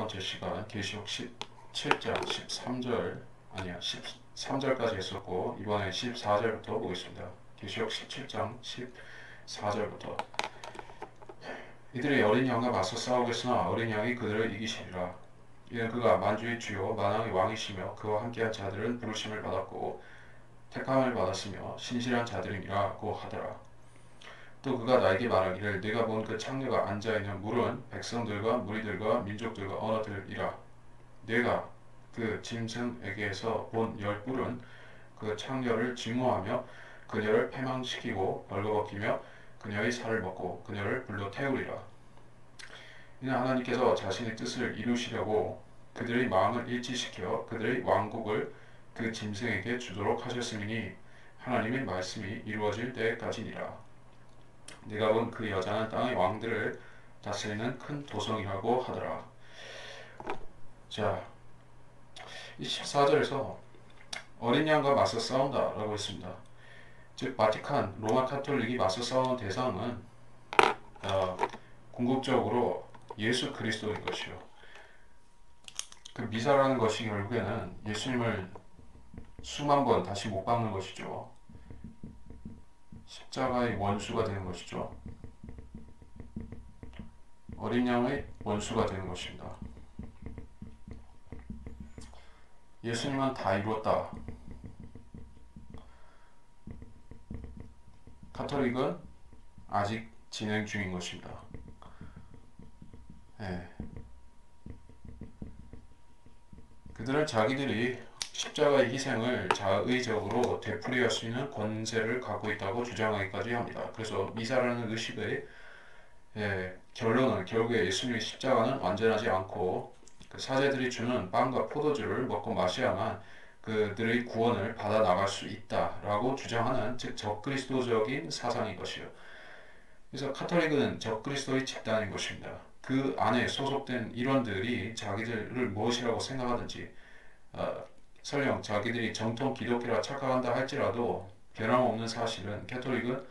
번째 시간 계시록 17장 13절 아니야 13절까지 했었고 이번에 14절부터 보겠습니다. 계시록 17장 14절부터 이들이 어린 양과 맞서 싸우겠으나 어린 양이 그들을 이기시리라. 이는 그가 만주의 주요 만왕의 왕이시며 그와 함께한 자들은 부르심을 받았고 택함을 받았으며 신실한 자들이니라고 하더라. 또 그가 나에게 말하기를 네가 본 그 창녀가 앉아있는 물은 백성들과 무리들과 민족들과 언어들이라. 네가 그 짐승에게서 본 열불은 그 창녀를 증오하며 그녀를 패망시키고 벌거벗기며 그녀의 살을 먹고 그녀를 불로 태우리라. 이는 하나님께서 자신의 뜻을 이루시려고 그들의 마음을 일치시켜 그들의 왕국을 그 짐승에게 주도록 하셨음이니 하나님의 말씀이 이루어질 때까지니라. 내가 본 그 여자는 땅의 왕들을 다스리는 큰 도성이라고 하더라. 자, 이 14절에서 어린 양과 맞서 싸운다 라고 했습니다. 즉 바티칸 로마 카톨릭이 맞서 싸우는 대상은 궁극적으로 예수 그리스도인 것이요. 그 미사라는 것이 결국에는 예수님을 수만 번 다시 못 박는 것이죠. 십자가의 원수가 되는 것이죠. 어린 양의 원수가 되는 것입니다. 예수님은 다 이루었다. 카톨릭은 아직 진행 중인 것입니다. 그들은 자기들이 십자가의 희생을 자의적으로 되풀이할 수 있는 권세를 갖고 있다고 주장하기까지 합니다. 그래서 미사라는 의식의 결론은 결국에 예수님의 십자가는 완전하지 않고 그 사제들이 주는 빵과 포도주를 먹고 마셔야만 그들의 구원을 받아 나갈 수 있다라고 주장하는 즉 적그리스도적인 사상인 것이요. 그래서 카톨릭은 적그리스도의 집단인 것입니다. 그 안에 소속된 일원들이 자기들을 무엇이라고 생각하든지 설령 자기들이 정통 기독교라 착각한다 할지라도 변함없는 사실은 캐톨릭은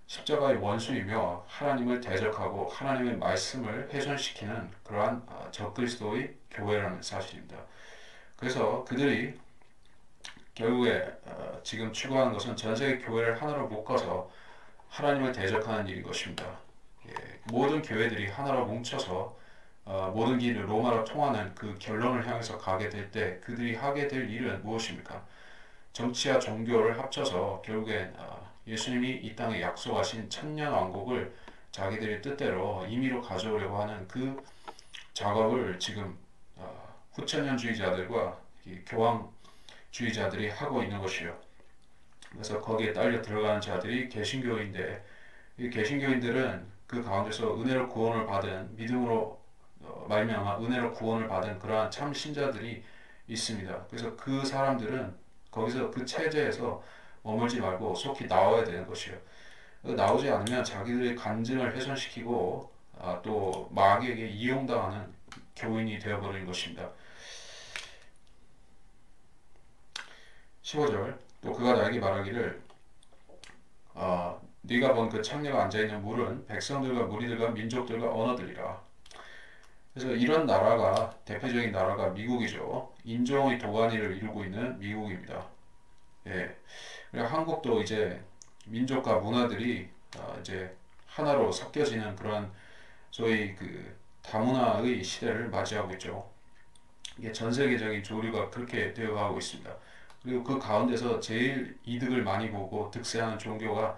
십자가의 원수이며 하나님을 대적하고 하나님의 말씀을 훼손시키는 그러한 적그리스도의 교회라는 사실입니다. 그래서 그들이 결국에 지금 추구하는 것은 전세계 교회를 하나로 묶어서 하나님을 대적하는 일인 것입니다. 모든 교회들이 하나로 뭉쳐서 모든 길을 로마로 통하는 그 결론을 향해서 가게 될 때 그들이 하게 될 일은 무엇입니까? 정치와 종교를 합쳐서 결국엔 예수님이 이 땅에 약속하신 천년 왕국을 자기들의 뜻대로 임의로 가져오려고 하는 그 작업을 지금 후천년주의자들과 교황주의자들이 하고 있는 것이요. 그래서 거기에 딸려 들어가는 자들이 개신교인데 이 개신교인들은 그 가운데서 은혜로 구원을 받은 믿음으로 말미암아 은혜로 구원을 받은 그러한 참 신자들이 있습니다. 그래서 그 사람들은 거기서 그 체제에서 머물지 말고 속히 나와야 되는 것이에요. 나오지 않으면 자기들의 간증을 훼손시키고 또 마귀에게 이용당하는 교인이 되어버리는 것입니다. 15절 또 그가 나에게 말하기를 네가 본 그 창녀가 앉아있는 물은 백성들과 무리들과 민족들과 언어들이라. 그래서 이런 나라가 대표적인 나라가 미국이죠. 인종의 도가니를 이루고 있는 미국입니다. 한국도 이제 민족과 문화들이 이제 하나로 섞여지는 그런 소위 그 다문화의 시대를 맞이하고 있죠. 이게 전 세계적인 조류가 그렇게 되어가고 있습니다. 그리고 그 가운데서 제일 이득을 많이 보고 득세하는 종교가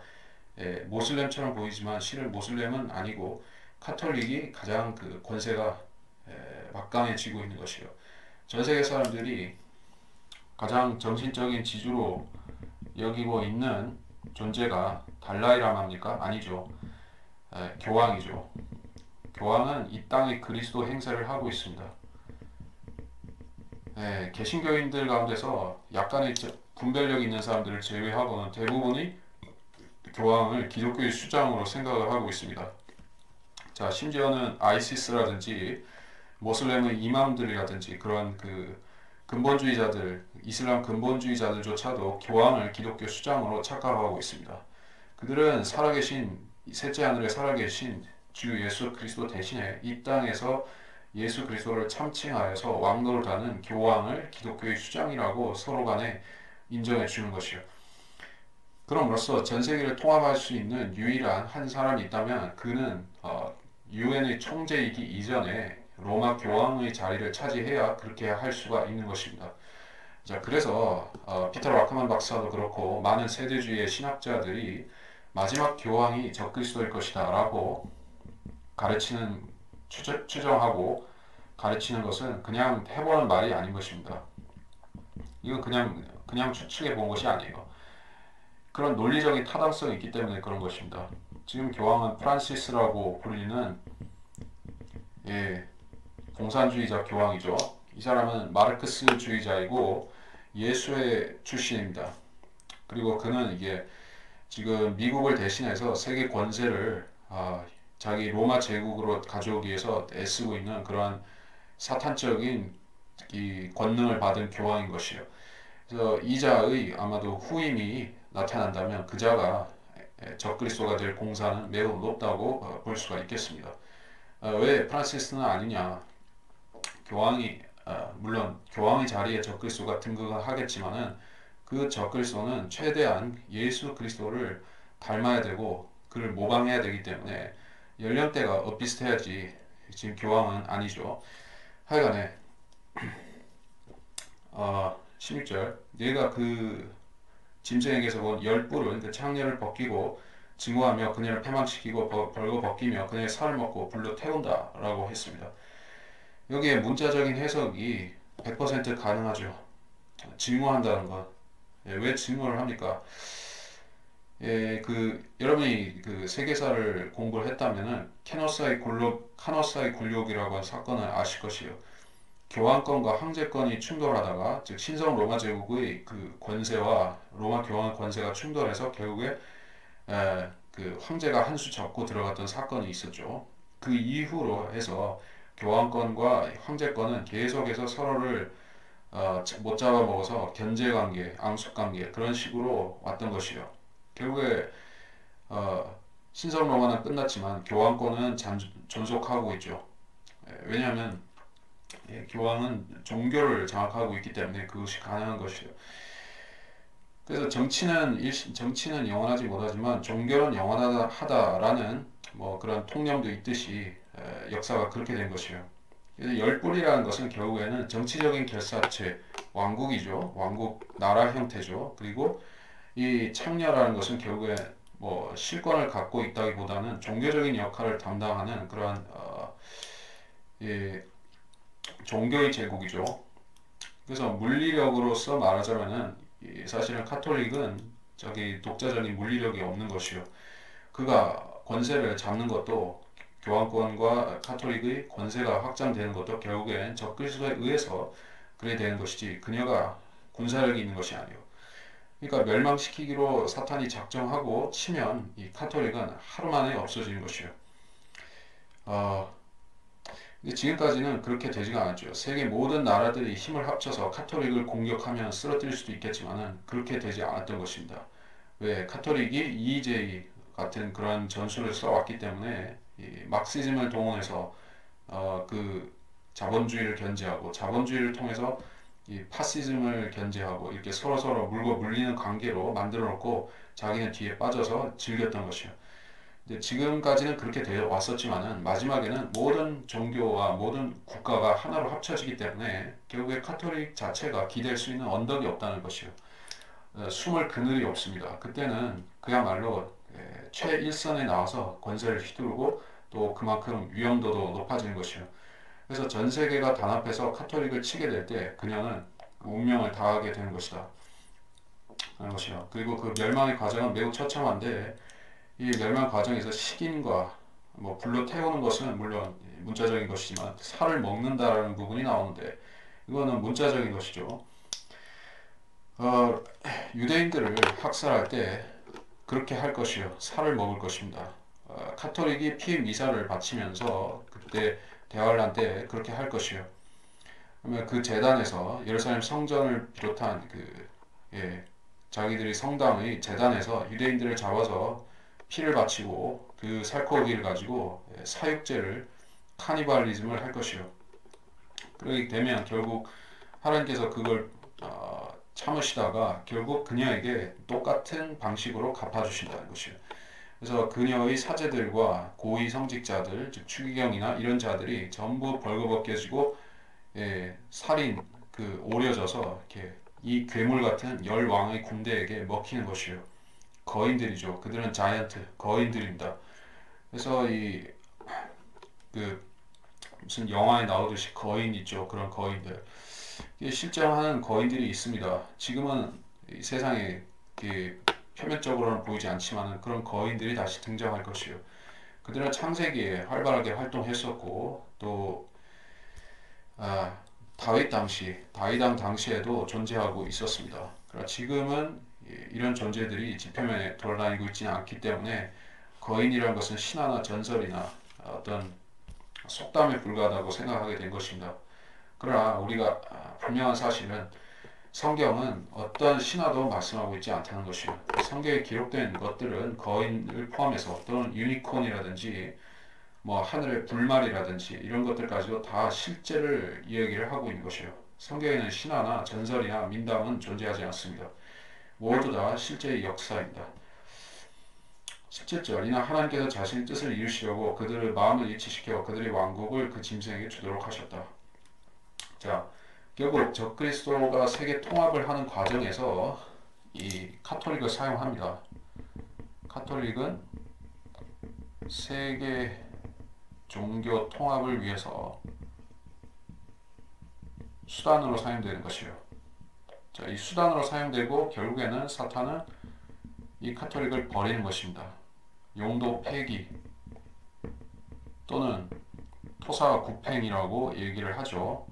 모슬렘처럼 보이지만 실은 모슬렘은 아니고 카톨릭이 가장 그 권세가 막강해지고 있는 것이요. 전 세계 사람들이 가장 정신적인 지주로 여기고 있는 존재가 달라이라마입니까? 아니죠. 교황이죠. 교황은 이 땅에 그리스도 행세를 하고 있습니다. 개신교인들 가운데서 약간의 분별력 있는 사람들을 제외하고는 대부분이 교황을 기독교의 수장으로 생각을 하고 있습니다. 자, 심지어는 아이시스라든지 모슬렘의 이맘들이라든지 그런 그 근본주의자들, 이슬람 근본주의자들조차도 교황을 기독교 수장으로 착각하고 있습니다. 그들은 살아계신 셋째 하늘에 살아계신 주 예수 그리스도 대신에 이 땅에서 예수 그리스도를 참칭하여서 왕노릇하는 교황을 기독교의 수장이라고 서로 간에 인정해 주는 것이요. 그럼으로써 전 세계를 통합할 수 있는 유일한 한 사람이 있다면 그는 유엔의 총재이기 이전에 로마 교황의 자리를 차지해야 그렇게 할 수가 있는 것입니다. 자, 그래서 피터 라크만 박사도 그렇고 많은 세대주의의 신학자들이 마지막 교황이 적그리스도일 것이다라고 가르치는 추정하고 가르치는 것은 그냥 해보는 말이 아닌 것입니다. 이건 그냥 추측해 본 것이 아니에요. 그런 논리적인 타당성이 있기 때문에 그런 것입니다. 지금 교황은 프란시스라고 불리는 예, 공산주의자 교황이죠. 이 사람은 마르크스주의자이고 예수의 출신입니다. 그리고 그는 이게 지금 미국을 대신해서 세계 권세를 자기 로마 제국으로 가져오기 위해서 애쓰고 있는 그러한 사탄적인 이 권능을 받은 교황인 것이에요. 그래서 이자의 아마도 후임이 나타난다면 그자가 적그리스도가 될 공산은 매우 높다고 볼 수가 있겠습니다. 왜 프란시스는 아니냐? 교황이 물론 교황의 자리에 적그리스도가 등극하겠지만은 그 적그리스도는 최대한 예수 그리스도를 닮아야 되고 그를 모방해야 되기 때문에 연령대가 엇비슷해야지 지금 교황은 아니죠. 하여간에 16절 내가 그 짐승에게서 본 열 뿔은 그 창녀를 벗기고 증오하며 그녀를 패망시키고 벌거 벗기며 그녀의 살을 먹고 불로 태운다 라고 했습니다. 여기에 문자적인 해석이 100% 가능하죠. 증오한다는 것. 왜 증오를 합니까? 여러분이 그 세계사를 공부를 했다면은 카노사이 굴욕이라고 하는 사건을 아실 것이에요. 교황권과 황제권이 충돌하다가 즉 신성 로마 제국의 그 권세와 로마 교황의 권세가 충돌해서 결국에 그 황제가 한 수 잡고 들어갔던 사건이 있었죠. 그 이후로 해서 교황권과 황제권은 계속해서 서로를 못 잡아먹어서 견제관계, 앙숙관계 그런 식으로 왔던 것이요. 결국에 신성 로마는 끝났지만 교황권은 존속하고 있죠. 왜냐하면 교황은 종교를 장악하고 있기 때문에 그것이 가능한 것이에요. 그래서 정치는 영원하지 못하지만 종교는 영원하다라는 뭐 그런 통념도 있듯이 역사가 그렇게 된 것이에요. 그래서 열불이라는 것은 결국에는 정치적인 결사체, 왕국이죠. 왕국 나라 형태죠. 그리고 이 창녀라는 것은 결국에 뭐 실권을 갖고 있다기보다는 종교적인 역할을 담당하는 그러한 예, 종교의 제국이죠. 그래서 물리력으로서 말하자면은 사실은 카톨릭은 저기 독자적인 물리력이 없는 것이요. 그가 권세를 잡는 것도 교황권과 카톨릭의 권세가 확장되는 것도 결국엔 적그리스도에 의해서 그래 되는 것이지 그녀가 군사력이 있는 것이 아니에요. 그러니까 멸망시키기로 사탄이 작정하고 치면 이 카톨릭은 하루 만에 없어지는 것이에요. 근데 지금까지는 그렇게 되지가 않았죠. 세계 모든 나라들이 힘을 합쳐서 카톨릭을 공격하면 쓰러뜨릴 수도 있겠지만은 그렇게 되지 않았던 것입니다. 왜? 카톨릭이 EJ 같은 그런 전술을 써왔기 때문에 이 막시즘을 동원해서 그 자본주의를 견제하고 자본주의를 통해서 이 파시즘을 견제하고 이렇게 서로서로 물고 물리는 관계로 만들어 놓고 자기는 뒤에 빠져서 즐겼던 것이요. 근데 지금까지는 그렇게 되어 왔었지만은 마지막에는 모든 종교와 모든 국가가 하나로 합쳐지기 때문에 결국에 카톨릭 자체가 기댈 수 있는 언덕이 없다는 것이요. 숨을 그늘이 없습니다. 그때는 그야말로 최일선에 나와서 권세를 휘두르고 또 그만큼 위험도도 높아지는 것이요. 그래서 전 세계가 단합해서 카톨릭을 치게 될 때 그녀는 운명을 다하게 되는 것이다. 하는 것이요. 그리고 그 멸망의 과정은 매우 처참한데 이 멸망 과정에서 식인과 뭐 불로 태우는 것은 물론 문자적인 것이지만 살을 먹는다라는 부분이 나오는데 이거는 문자적인 것이죠. 유대인들을 학살할 때 그렇게 할 것이요. 살을 먹을 것입니다. 카톨릭이 피 미사를 바치면서 그때 대환란 때 그렇게 할 것이요. 그러면 그 재단에서 예루살렘 성전을 비롯한 자기들이 성당의 재단에서 유대인들을 잡아서 피를 바치고 그 살코기를 가지고 사육제를 카니발리즘을 할 것이요. 그렇게 되면 결국 하나님께서 그걸 참으시다가 결국 그녀에게 똑같은 방식으로 갚아주신다는 것이요. 그래서 그녀의 사제들과 고위 성직자들, 즉 추기경이나 이런 자들이 전부 벌거벗겨지고 살인 오려져서 이렇게 이 괴물 같은 열 왕의 군대에게 먹히는 것이요. 거인들이죠. 그들은 자이언트, 거인들입니다. 그래서 그 무슨 영화에 나오듯이 거인 있죠. 그런 거인들. 실제로 하는 거인들이 있습니다. 지금은 이 세상에 표면적으로는 보이지 않지만 그런 거인들이 다시 등장할 것이요. 그들은 창세기에 활발하게 활동했었고 또 아, 다윗 왕 당시에도 존재하고 있었습니다. 그러나 지금은 이런 존재들이 지표면에 돌아다니고 있지는 않기 때문에 거인이라는 것은 신화나 전설이나 어떤 속담에 불과하다고 생각하게 된 것입니다. 그러나 우리가 분명한 사실은 성경은 어떤 신화도 말씀하고 있지 않다는 것입니다. 성경에 기록된 것들은 거인을 포함해서 또는 유니콘이라든지 뭐 하늘의 불말이라든지 이런 것들 가지고 다 실제를 이야기를 하고 있는 것이에요. 성경에는 신화나 전설이나 민담은 존재하지 않습니다. 모두 다 실제의 역사입니다. 17절 이는 하나님께서 자신의 뜻을 이루시려고 그들의 마음을 이치시켜 그들의 왕국을 그 짐승에게 주도록 하셨다. 자, 결국 적그리스도가 세계 통합을 하는 과정에서 이 카톨릭을 사용합니다. 카톨릭은 세계 종교 통합을 위해서 수단으로 사용되는 것이요. 자, 이 수단으로 사용되고 결국에는 사탄은 이 카톨릭을 버리는 것입니다. 용도 폐기 또는 토사구팽이라고 얘기를 하죠.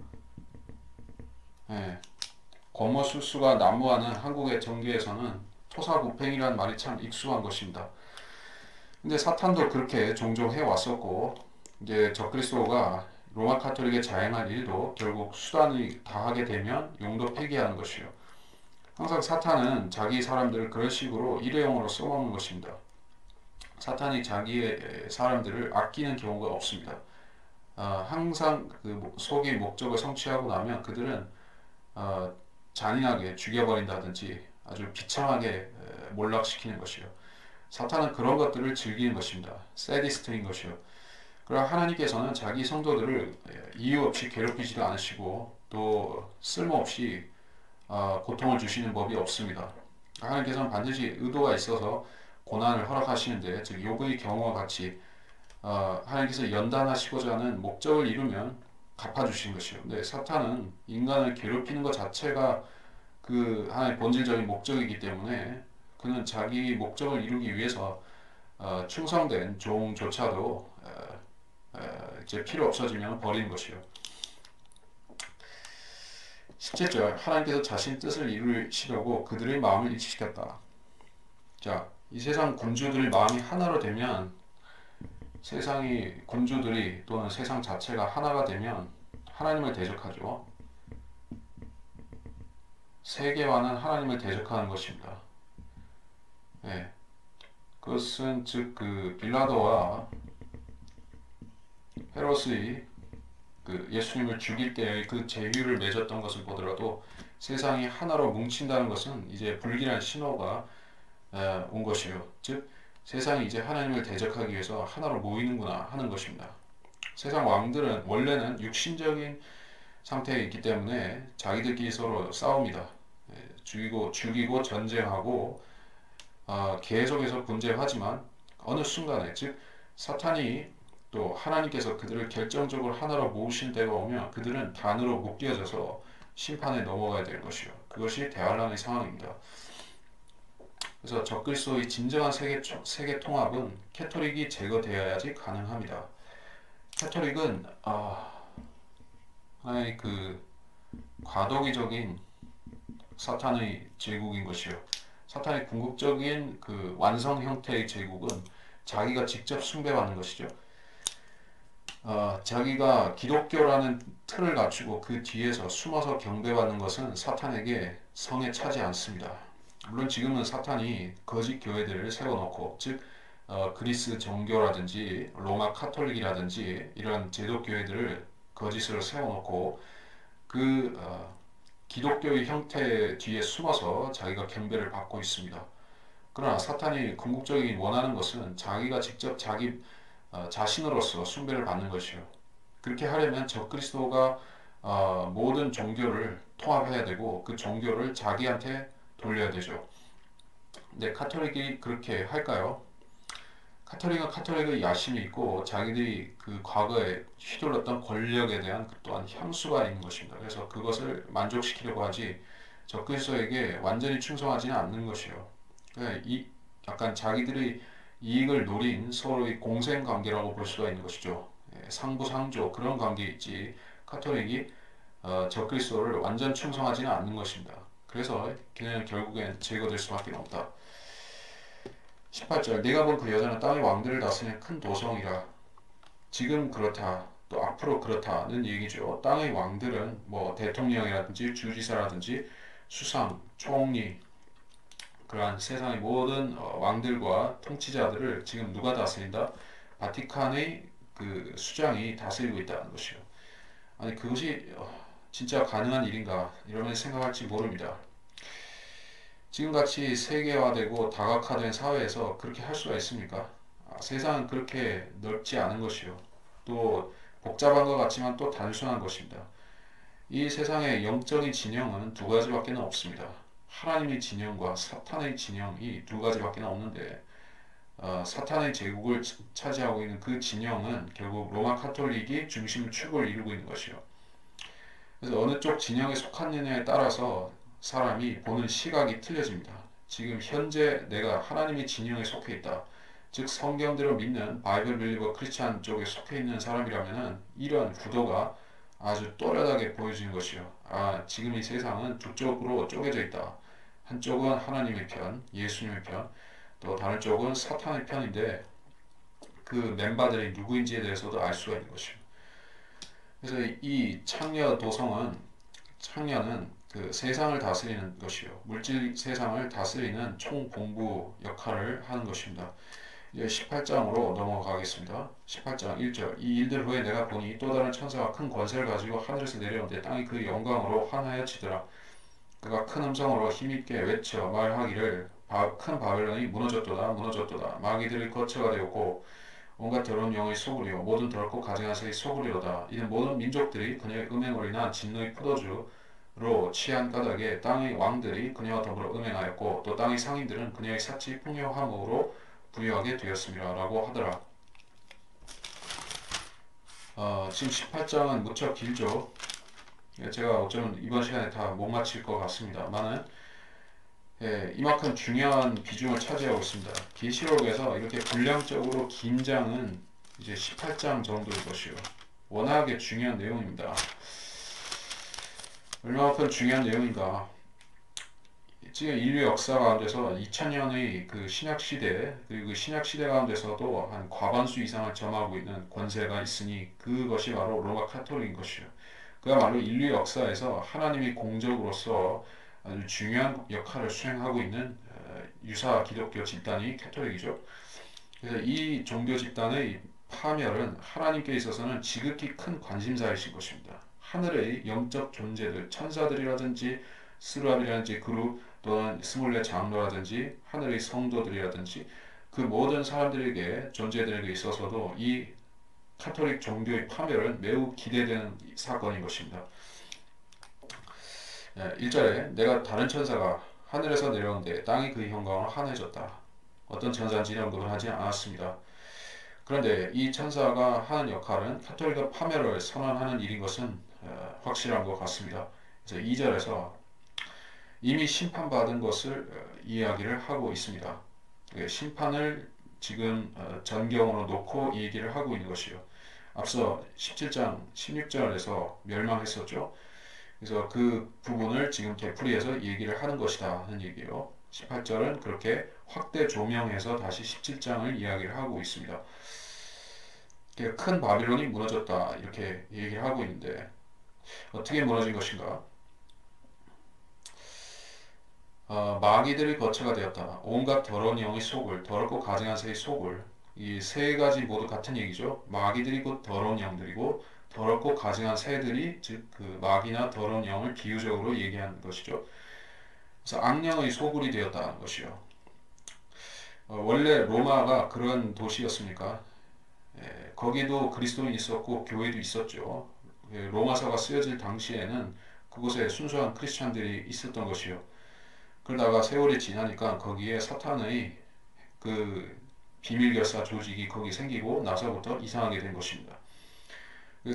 권모술수가 난무하는 한국의 정계에서는 토사구팽이라는 말이 참 익숙한 것입니다. 근데 사탄도 그렇게 종종 해왔었고 이제 적그리스도가 로마 카톨릭에 자행할 일도 결국 수단이 다하게 되면 용도 폐기하는 것이요. 항상 사탄은 자기 사람들을 그런 식으로 일회용으로 써먹는 것입니다. 사탄이 자기의 사람들을 아끼는 경우가 없습니다. 항상 그 속의 목적을 성취하고 나면 그들은 잔인하게 죽여버린다든지 아주 비참하게 몰락시키는 것이요. 사탄은 그런 것들을 즐기는 것입니다. 세디스트인 것이요. 그러나 하나님께서는 자기 성도들을 이유 없이 괴롭히지도 않으시고 또 쓸모없이 고통을 주시는 법이 없습니다. 하나님께서는 반드시 의도가 있어서 고난을 허락하시는데 즉 욥의 경우와 같이 하나님께서 연단하시고자 하는 목적을 이루면 갚아주시는 것이요. 근데 사탄은 인간을 괴롭히는 것 자체가 그 하나의 본질적인 목적이기 때문에 그는 자기 목적을 이루기 위해서 충성된 종조차도 이제 필요 없어지면 버리는 것이요. 17절 하나님께서 자신 뜻을 이루시려고 그들의 마음을 일치시켰다. 자, 이 세상 군주들의 마음이 하나로 되면 세상이 군주들이 또는 세상 자체가 하나가 되면 하나님을 대적하죠. 세계화는 하나님을 대적하는 것입니다. 그것은 즉 그 빌라도와 헤롯의 그 예수님을 죽일 때의 그 제휴를 맺었던 것을 보더라도 세상이 하나로 뭉친다는 것은 이제 불길한 신호가 온 것이요. 즉 세상이 이제 하나님을 대적하기 위해서 하나로 모이는구나 하는 것입니다. 세상 왕들은 원래는 육신적인 상태에 있기 때문에 자기들끼리 서로 싸웁니다. 죽이고 전쟁하고 계속해서 분쟁하지만 어느 순간에 즉 사탄이 또 하나님께서 그들을 결정적으로 하나로 모으신 때가 오면 그들은 단으로 묶여져서 심판에 넘어가야 되는 것이요. 그것이 대환란의 상황입니다. 그래서 적그리스도의 진정한 세계 통합은 캐톨릭이 제거되어야지 가능합니다. 캐톨릭은 하나의 그 과도기적인 사탄의 제국인 것이요. 사탄의 궁극적인 그 완성 형태의 제국은 자기가 직접 숭배받는 것이죠. 자기가 기독교라는 틀을 갖추고 그 뒤에서 숨어서 경배받는 것은 사탄에게 성에 차지 않습니다. 물론 지금은 사탄이 거짓 교회들을 세워놓고 즉 그리스 정교라든지 로마 카톨릭이라든지 이런 제도 교회들을 거짓을 세워놓고 그 기독교의 형태 뒤에 숨어서 자기가 경배를 받고 있습니다. 그러나 사탄이 궁극적인 원하는 것은 자기가 직접 자기 자신으로서 숭배를 받는 것이요. 그렇게 하려면 적그리스도가 모든 종교를 통합해야 되고 그 종교를 자기한테 돌려야 되죠. 근데 카톨릭이 그렇게 할까요? 카톨릭은 카톨릭의 야심이 있고 자기들이 그 과거에 휘둘렀던 권력에 대한 또한 향수가 있는 것입니다. 그래서 그것을 만족시키려고 하지 적그리스도에게 완전히 충성하지는 않는 것이요. 그러니까 이 약간 자기들의 이익을 노린 서로의 공생 관계라고 볼 수가 있는 것이죠. 상부상조 그런 관계 있지 카톨릭이 적그리스도를 완전 충성하지는 않는 것입니다. 그래서 그는 결국엔 제거될 수밖에 없다. 18절 내가 본 그 여자는 땅의 왕들을 다스리는 큰 도성이라. 지금 그렇다 또 앞으로 그렇다는 얘기죠. 땅의 왕들은 뭐 대통령이라든지 주지사라든지 수상, 총리 그러한 세상의 모든 왕들과 통치자들을 지금 누가 다스린다? 바티칸의 그 수장이 다스리고 있다는 것이요. 아니 그것이 진짜 가능한 일인가 이러면 생각할지 모릅니다. 지금같이 세계화되고 다각화된 사회에서 그렇게 할 수가 있습니까? 세상은 그렇게 넓지 않은 것이요. 또 복잡한 것 같지만 또 단순한 것입니다. 이 세상의 영적인 진영은 두 가지밖에 없습니다. 하나님의 진영과 사탄의 진영이 두 가지밖에 없는데 사탄의 제국을 차지하고 있는 그 진영은 결국 로마 카톨릭이 중심축을 이루고 있는 것이요. 그래서 어느 쪽 진영에 속하느냐에 따라서 사람이 보는 시각이 틀려집니다. 지금 현재 내가 하나님의 진영에 속해 있다. 즉 성경대로 믿는 바이블 빌리버 크리스찬 쪽에 속해 있는 사람이라면 이런 구도가 아주 또렷하게 보여지는 것이요. 지금 이 세상은 두 쪽으로 쪼개져 있다. 한쪽은 하나님의 편, 예수님의 편, 또 다른 쪽은 사탄의 편인데 그 멤버들이 누구인지에 대해서도 알 수가 있는 것이요. 그래서 이 창녀는 그 세상을 다스리는 것이요. 물질 세상을 다스리는 총본부 역할을 하는 것입니다. 이제 18장으로 넘어가겠습니다. 18장 1절 이 일들 후에 내가 보니 또 다른 천사가 큰 권세를 가지고 하늘에서 내려오는데 땅이 그 영광으로 환하여지더라. 그가 큰 음성으로 힘있게 외쳐 말하기를 큰 바벨론이 무너졌도다 무너졌도다 마귀들의 거처가 되었고 온갖 더러운 영의 소굴이요 모든 더럽고 가증한 새의 소굴이로다. 이는 모든 민족들이 그녀의 음행으로 인한 진노의 포도주로 취한 까닭에 땅의 왕들이 그녀와 더불어 음행하였고 또 땅의 상인들은 그녀의 사치 풍요함으로 부유하게 되었습니다 라고 하더라. 지금 18장은 무척 길죠. 제가 어쩌면 이번 시간에 다 못 마칠 것 같습니다만은 이만큼 중요한 비중을 차지하고 있습니다. 계시록에서 이렇게 분량적으로 긴 장은 이제 18장 정도일 것이요. 워낙에 중요한 내용입니다. 얼마만큼 중요한 내용인가? 지금 인류 역사 가운데서 2000년의 그 신약 시대 그리고 그 신약 시대 가운데서도 한 과반수 이상을 점하고 있는 권세가 있으니 그것이 바로 로마 카톨릭인 것이요. 그야말로 인류 역사에서 하나님의 공적으로서 아주 중요한 역할을 수행하고 있는 유사 기독교 집단이 카톨릭이죠. 그래서 이 종교 집단의 파멸은 하나님께 있어서는 지극히 큰 관심사이신 것입니다. 하늘의 영적 존재들, 천사들이라든지 스루압이라든지 그룹 또는 스물네 장로라든지 하늘의 성도들이라든지 그 모든 사람들에게 존재들에게 있어서도 이 카톨릭 종교의 파멸은 매우 기대되는 사건인 것입니다. 1절에 내가 다른 천사가 하늘에서 내려오는데 땅이 그의 영광으로 환해졌다. 어떤 천사인지는 언급을 하지 않았습니다. 그런데 이 천사가 하는 역할은 카톨릭의 파멸을 선언하는 일인 것은 확실한 것 같습니다. 그래서 2절에서 이미 심판받은 것을 이야기를 하고 있습니다. 심판을 지금 전경으로 놓고 얘기를 하고 있는 것이요. 앞서 17장 16절에서 멸망했었죠. 그래서 그 부분을 지금 되풀이해서 얘기를 하는 것이다 하는 얘기예요. 18절은 그렇게 확대 조명해서 다시 17장을 이야기를 하고 있습니다. 큰 바빌론이 무너졌다 이렇게 얘기를 하고 있는데 어떻게 무너진 것인가? 마귀들의 거처가 되었다. 온갖 더러운 영의 소굴, 더럽고 가증한 새의 소굴. 이 세 가지 모두 같은 얘기죠. 마귀들이 곧 더러운 영들이고 더럽고 가증한 새들이 즉 그 마귀나 더러운 영을 비유적으로 얘기하는 것이죠. 그래서 악령의 소굴이 되었다는 것이요. 원래 로마가 그런 도시였습니까? 거기도 그리스도인이 있었고 교회도 있었죠. 로마서가 쓰여질 당시에는 그곳에 순수한 크리스찬들이 있었던 것이요. 그러다가 세월이 지나니까 거기에 사탄의 그 비밀결사 조직이 거기 생기고 나서부터 이상하게 된 것입니다.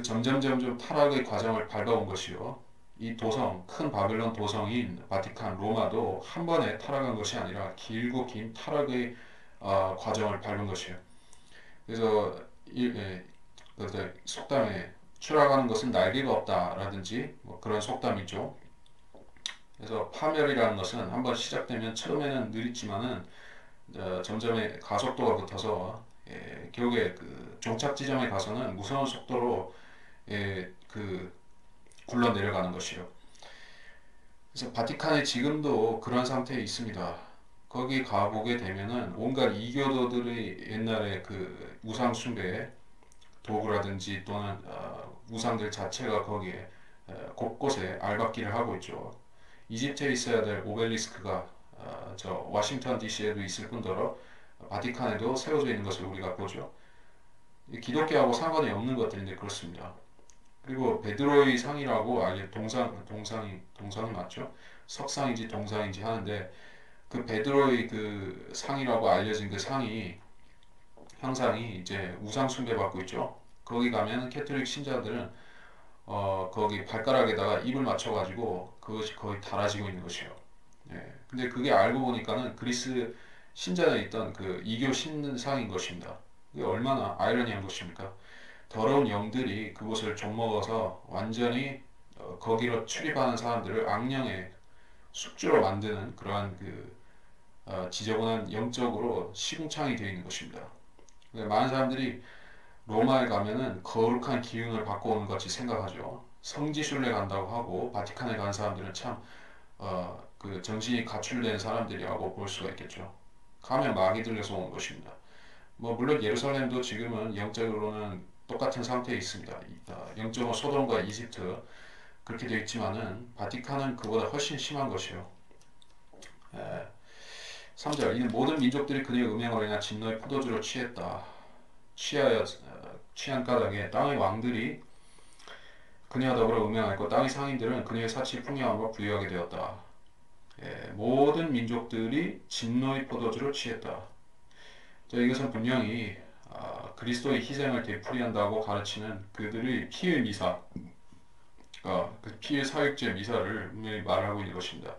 점점 타락의 과정을 밟아온 것이요. 이 도성, 큰 바벨론 도성인 바티칸, 로마도 한 번에 타락한 것이 아니라 길고 긴 타락의 과정을 밟은 것이요. 그래서 속담에 추락하는 것은 날개가 없다라든지 뭐 그런 속담이죠. 그래서 파멸이라는 것은 한번 시작되면 처음에는 느리지만은 점점 가속도가 붙어서 결국에 그 종착 지점에 가서는 무서운 속도로 그 굴러 내려가는 것이요. 그래서 바티칸이 지금도 그런 상태에 있습니다. 거기 가보게 되면은 온갖 이교도들의 옛날에 그 우상 숭배 도구라든지 또는 우상들 자체가 거기에 곳곳에 알박기를 하고 있죠. 이집트에 있어야 될 오벨리스크가 저 워싱턴 DC에도 있을 뿐더러 바티칸에도 세워져 있는 것을 우리가 보죠. 기독교하고 상관이 없는 것들인데 그렇습니다. 그리고 베드로의 상이라고 알려 동상이 맞죠? 석상인지 동상인지 하는데 그 베드로의 그 상이라고 알려진 그 상이 형상이 이제 우상 숭배받고 있죠. 거기 가면 캐톨릭 신자들은 거기 발가락에다가 입을 맞춰가지고 그것이 거의 달아지고 있는 것이에요. 근데 그게 알고 보니까는 그리스 신전에 있던 그 이교 신상인 것입니다. 그게 얼마나 아이러니한 것입니까? 더러운 영들이 그곳을 좀먹어서 완전히 거기로 출입하는 사람들을 악령의 숙주로 만드는 그러한 그 지저분한 영적으로 시궁창이 되어 있는 것입니다. 많은 사람들이 로마에 가면은 거룩한 기운을 받고 오는 것 같이 생각하죠. 성지순례 간다고 하고 바티칸에 간 사람들은 참 그 정신이 가출된 사람들이라고 볼 수가 있겠죠. 가면 마귀 들려서 오는 것입니다. 뭐 물론 예루살렘도 지금은 영적으로는 똑같은 상태에 있습니다. 영적으로 소돔과 이집트 그렇게 되어 있지만은 바티칸은 그보다 훨씬 심한 것이요. 3절 이는 모든 민족들이 그의 음행으로 인한 진노의 포도주로 취했다. 취한 까닭에 땅의 왕들이 그녀와 더불어 음행하였고 땅의 상인들은 그녀의 사치 풍요함과 부유하게 되었다. 모든 민족들이 진노의 포도주로 취했다. 자, 이것은 분명히 그리스도의 희생을 되풀이한다고 가르치는 그들의 피의 미사, 그 피의 사역제 미사를 분명히 말하고 있는 것입니다.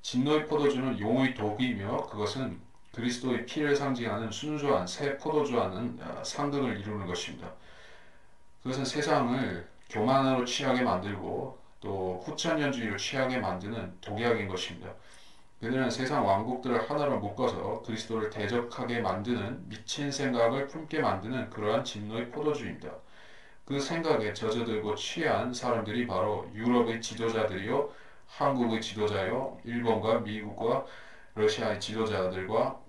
진노의 포도주는 용의 독이며 그것은 그리스도의 피를 상징하는 순수한 새 포도주와는 상극을 이루는 것입니다. 그것은 세상을 교만으로 취하게 만들고 또 후천년주의로 취하게 만드는 독약인 것입니다. 그들은 세상 왕국들을 하나로 묶어서 그리스도를 대적하게 만드는 미친 생각을 품게 만드는 그러한 진노의 포도주입니다. 그 생각에 젖어들고 취한 사람들이 바로 유럽의 지도자들이요, 한국의 지도자요, 일본과 미국과 러시아의 지도자들과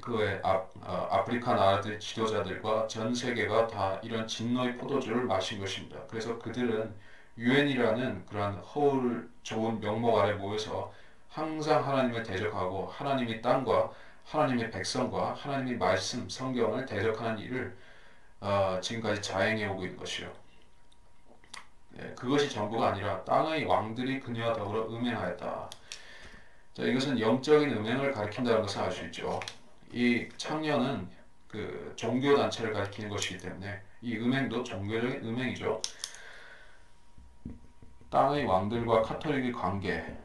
그 외 아프리카 나라들의 지도자들과 전 세계가 다 이런 진노의 포도주를 마신 것입니다. 그래서 그들은 유엔이라는 그러한 허울 좋은 명목 아래 모여서 항상 하나님을 대적하고 하나님의 땅과 하나님의 백성과 하나님의 말씀, 성경을 대적하는 일을 지금까지 자행해 오고 있는 것이요. 그것이 전부가 아니라 땅의 왕들이 그녀와 더불어 음행하였다. 자, 이것은 영적인 음행을 가리킨다는 것을 알 수 있죠. 이 창녀는 그 종교 단체를 가리키는 것이기 때문에 이 음행도 종교적인 음행이죠. 땅의 왕들과 카톨릭의 관계,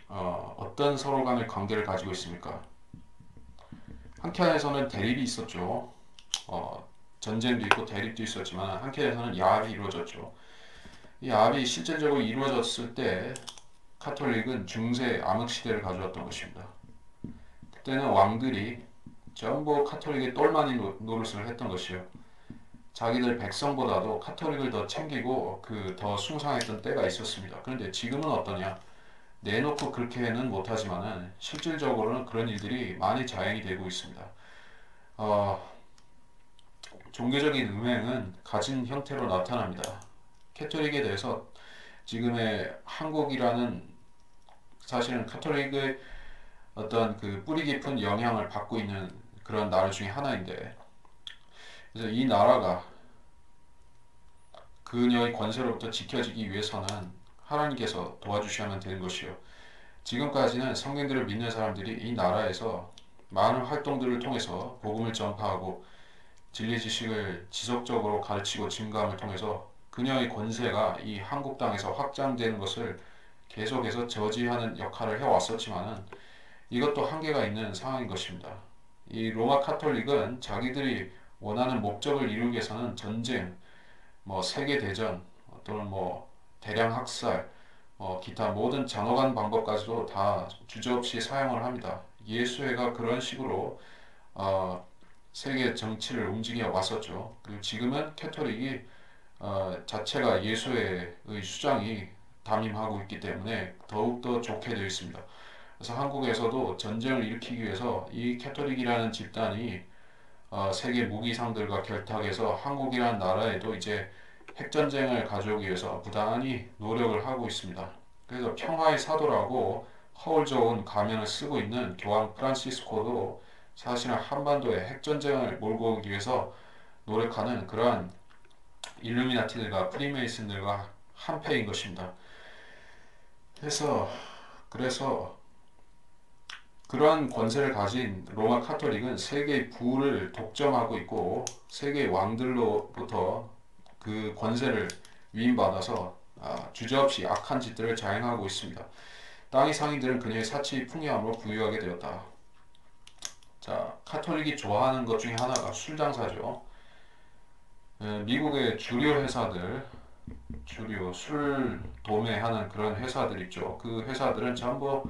어떤 서로 간의 관계를 가지고 있습니까? 한켠에서는 대립이 있었죠. 전쟁도 있고 대립도 있었지만 한켠에서는 야합이 이루어졌죠. 이 야합이 실질적으로 이루어졌을 때 카톨릭은 중세 암흑시대를 가져왔던 것입니다. 그때는 왕들이 전부 카톨릭의 똘마니 노릇을 했던 것이요. 자기들 백성보다도 카톨릭을 더 챙기고 그 더 숭상했던 때가 있었습니다. 그런데 지금은 어떠냐? 내놓고 그렇게는 못하지만은 실질적으로는 그런 일들이 많이 자행이 되고 있습니다. 종교적인 음행은 가진 형태로 나타납니다. 캐톨릭에 대해서 지금의 한국이라는 사실은 카톨릭의 어떤 그 뿌리 깊은 영향을 받고 있는 그런 나라 중에 하나인데, 그래서 이 나라가 그녀의 권세로부터 지켜지기 위해서는 하나님께서 도와주셔야만 되는 것이요. 지금까지는 성경들을 믿는 사람들이 이 나라에서 많은 활동들을 통해서 복음을 전파하고 진리 지식을 지속적으로 가르치고 증가함을 통해서 그녀의 권세가 이 한국 땅에서 확장되는 것을 계속해서 저지하는 역할을 해왔었지만은 이것도 한계가 있는 상황인 것입니다. 이 로마 카톨릭은 자기들이 원하는 목적을 이루기 위해서는 전쟁, 세계 대전 또는 대량 학살, 기타 모든 잔혹한 방법까지도 다 주저없이 사용을 합니다. 예수회가 그런 식으로 세계 정치를 움직여 왔었죠. 그리고 지금은 캐톨릭이 자체가 예수회의 수장이 담임하고 있기 때문에 더욱더 좋게 되어 있습니다. 그래서 한국에서도 전쟁을 일으키기 위해서 이 캐톨릭이라는 집단이 세계 무기상들과 결탁해서 한국이라는 나라에도 이제 핵전쟁을 가져오기 위해서 부단히 노력을 하고 있습니다. 그래서 평화의 사도라고 허울 좋은 가면을 쓰고 있는 교황 프란시스코도 사실은 한반도에 핵전쟁을 몰고 오기 위해서 노력하는 그러한 일루미나티들과 프리메이슨들과 한패인 것입니다. 그래서 그러한 권세를 가진 로마 카톨릭은 세계의 부를 독점하고 있고 세계의 왕들로부터 그 권세를 위임받아서 주저없이 악한 짓들을 자행하고 있습니다. 땅의 상인들은 그녀의 사치 풍요함으로 부유하게 되었다. 자, 카톨릭이 좋아하는 것 중에 하나가 술 장사죠. 미국의 주류 회사들, 술 도매하는 그런 회사들 있죠. 그 회사들은 전부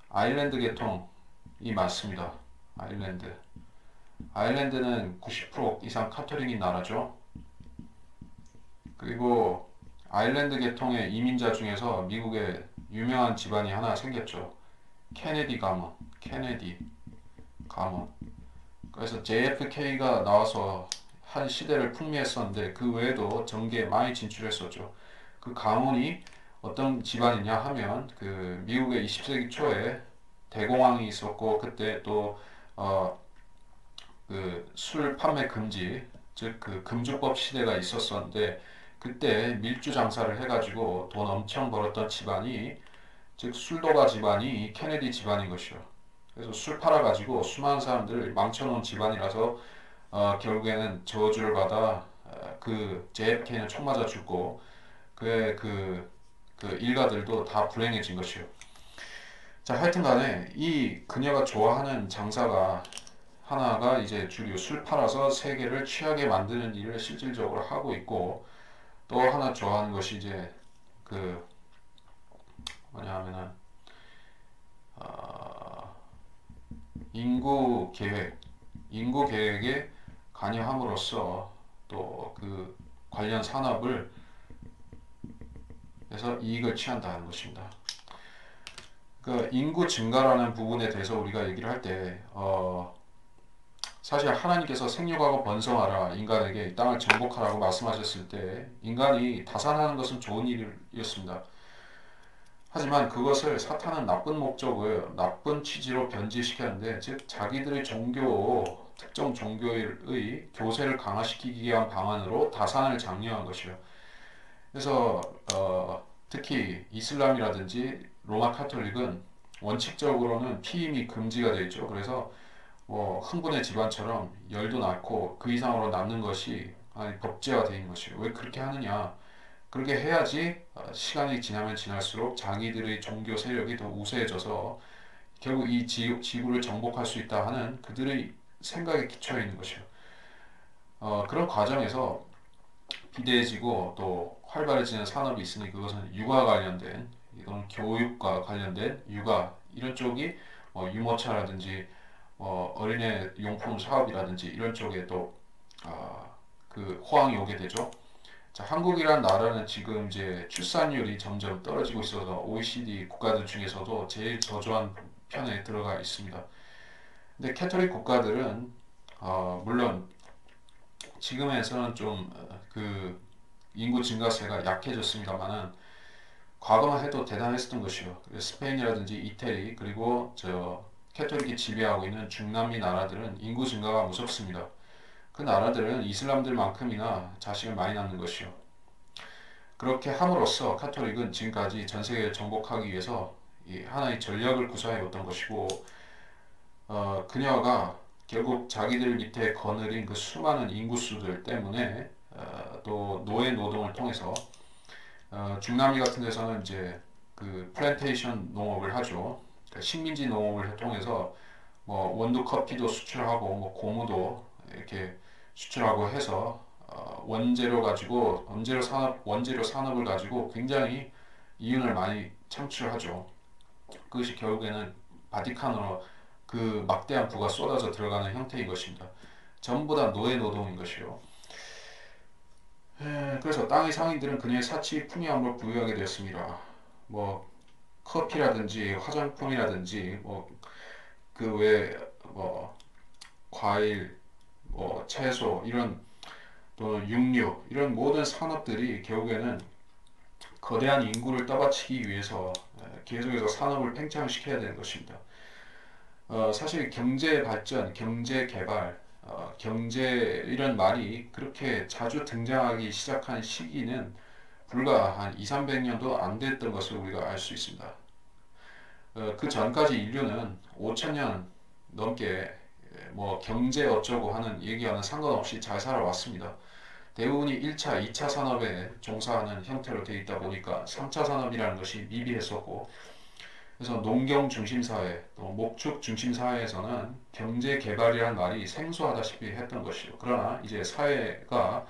아일랜드 계통이 많습니다. 아일랜드는 90% 이상 카톨릭인 나라죠. 그리고 아일랜드 계통의 이민자 중에서 미국에 유명한 집안이 하나 생겼죠. 케네디 가문. 그래서 JFK가 나와서 한 시대를 풍미했었는데 그 외에도 정계에 많이 진출했었죠. 그 가문이 어떤 집안이냐 하면 그 미국의 20세기 초에 대공황이 있었고 그때 또 그 술 판매 금지, 즉 그 금주법 시대가 있었었는데 그때 밀주 장사를 해가지고 돈 엄청 벌었던 집안이, 즉 술도가 집안이 케네디 집안인 것이요. 그래서 술 팔아가지고 수많은 사람들을 망쳐놓은 집안이라서 결국에는 저주를 받아 그 JFK는 총 맞아 죽고 그 일가들도 다 불행해진 것이요. 자, 하여튼간에 이 그녀가 좋아하는 장사가 하나가 이제 주로 술 팔아서 세계를 취하게 만드는 일을 실질적으로 하고 있고, 또 하나 좋아하는 것이 이제 그 뭐냐 하면은 인구 계획에 관여함으로써 또 그 관련 산업을 해서 이익을 취한다는 것입니다. 그 인구 증가라는 부분에 대해서 우리가 얘기를 할 때 사실 하나님께서 생육하고 번성하라, 인간에게 이 땅을 정복하라고 말씀하셨을 때 인간이 다산하는 것은 좋은 일이었습니다. 하지만 그것을 사탄은 나쁜 목적을 나쁜 취지로 변질시켰는데, 즉 자기들의 특정 종교의 교세를 강화시키기 위한 방안으로 다산을 장려한 것이요. 그래서 특히 이슬람이라든지 로마 카톨릭은 원칙적으로는 피임이 금지가 되어 있죠. 그래서 흥분의 집안처럼 열도 낳고 그 이상으로 낳는 것이 법제화 되어 있는 것이에요. 왜 그렇게 하느냐? 그렇게 해야지 시간이 지나면 지날수록 자기들의 종교 세력이 더 우세해져서 결국 이 지구를 정복할 수 있다 하는 그들의 생각에 기초해 있는 것이에요. 그런 과정에서 비대해지고 또 활발해지는 산업이 있으니 그것은 육아 관련된, 이건 교육과 관련된 육아 이런 쪽이 유모차라든지 어린애 용품 사업이라든지 이런 쪽에 또 그 호황이 오게 되죠. 자, 한국이란 나라는 지금 이제 출산율이 점점 떨어지고 있어서 OECD 국가들 중에서도 제일 저조한 편에 들어가 있습니다. 근데 캐톨릭 국가들은 물론 지금에서는 좀 그 인구 증가세가 약해졌습니다만은 과거만 해도 대단했었던 것이요. 스페인이라든지 이태리 그리고 저 캐톨릭이 지배하고 있는 중남미 나라들은 인구 증가가 무섭습니다. 그 나라들은 이슬람들만큼이나 자식을 많이 낳는 것이요. 그렇게 함으로써 카톨릭은 지금까지 전 세계를 정복하기 위해서 이 하나의 전략을 구사해왔던 것이고, 그녀가 결국 자기들 밑에 거느린 그 수많은 인구수들 때문에 또 노예 노동을 통해서 중남미 같은 데서는 이제 그 플랜테이션 농업을 하죠. 그러니까 식민지 농업을 통해서 뭐 원두 커피도 수출하고 뭐 고무도 이렇게 수출하고 해서 원재료 산업을 가지고 굉장히 이윤을 많이 창출하죠. 그것이 결국에는 바티칸으로 그 막대한 부가 쏟아져 들어가는 형태인 것입니다. 전부 다 노예 노동인 것이요. 그래서 땅의 상인들은 그녀의 사치 풍요함을 부유하게 되었습니다. 뭐 커피라든지 화장품이라든지 뭐 그 외 뭐 과일, 뭐 채소 이런 또 육류 이런 모든 산업들이 결국에는 거대한 인구를 떠받치기 위해서 계속해서 산업을 팽창시켜야 되는 것입니다. 사실 경제 발전, 경제 개발, 경제 이런 말이 그렇게 자주 등장하기 시작한 시기는 불과 한 2, 300년도 안 됐던 것을 우리가 알 수 있습니다. 그 전까지 인류는 5천년 넘게 뭐 경제 어쩌고 하는 얘기와는 상관없이 잘 살아왔습니다. 대부분이 1차, 2차 산업에 종사하는 형태로 되어 있다 보니까 3차 산업이라는 것이 미비했었고, 그래서 농경 중심 사회, 또 목축 중심 사회에서는 경제 개발이라는 말이 생소하다시피 했던 것이죠. 그러나 이제 사회가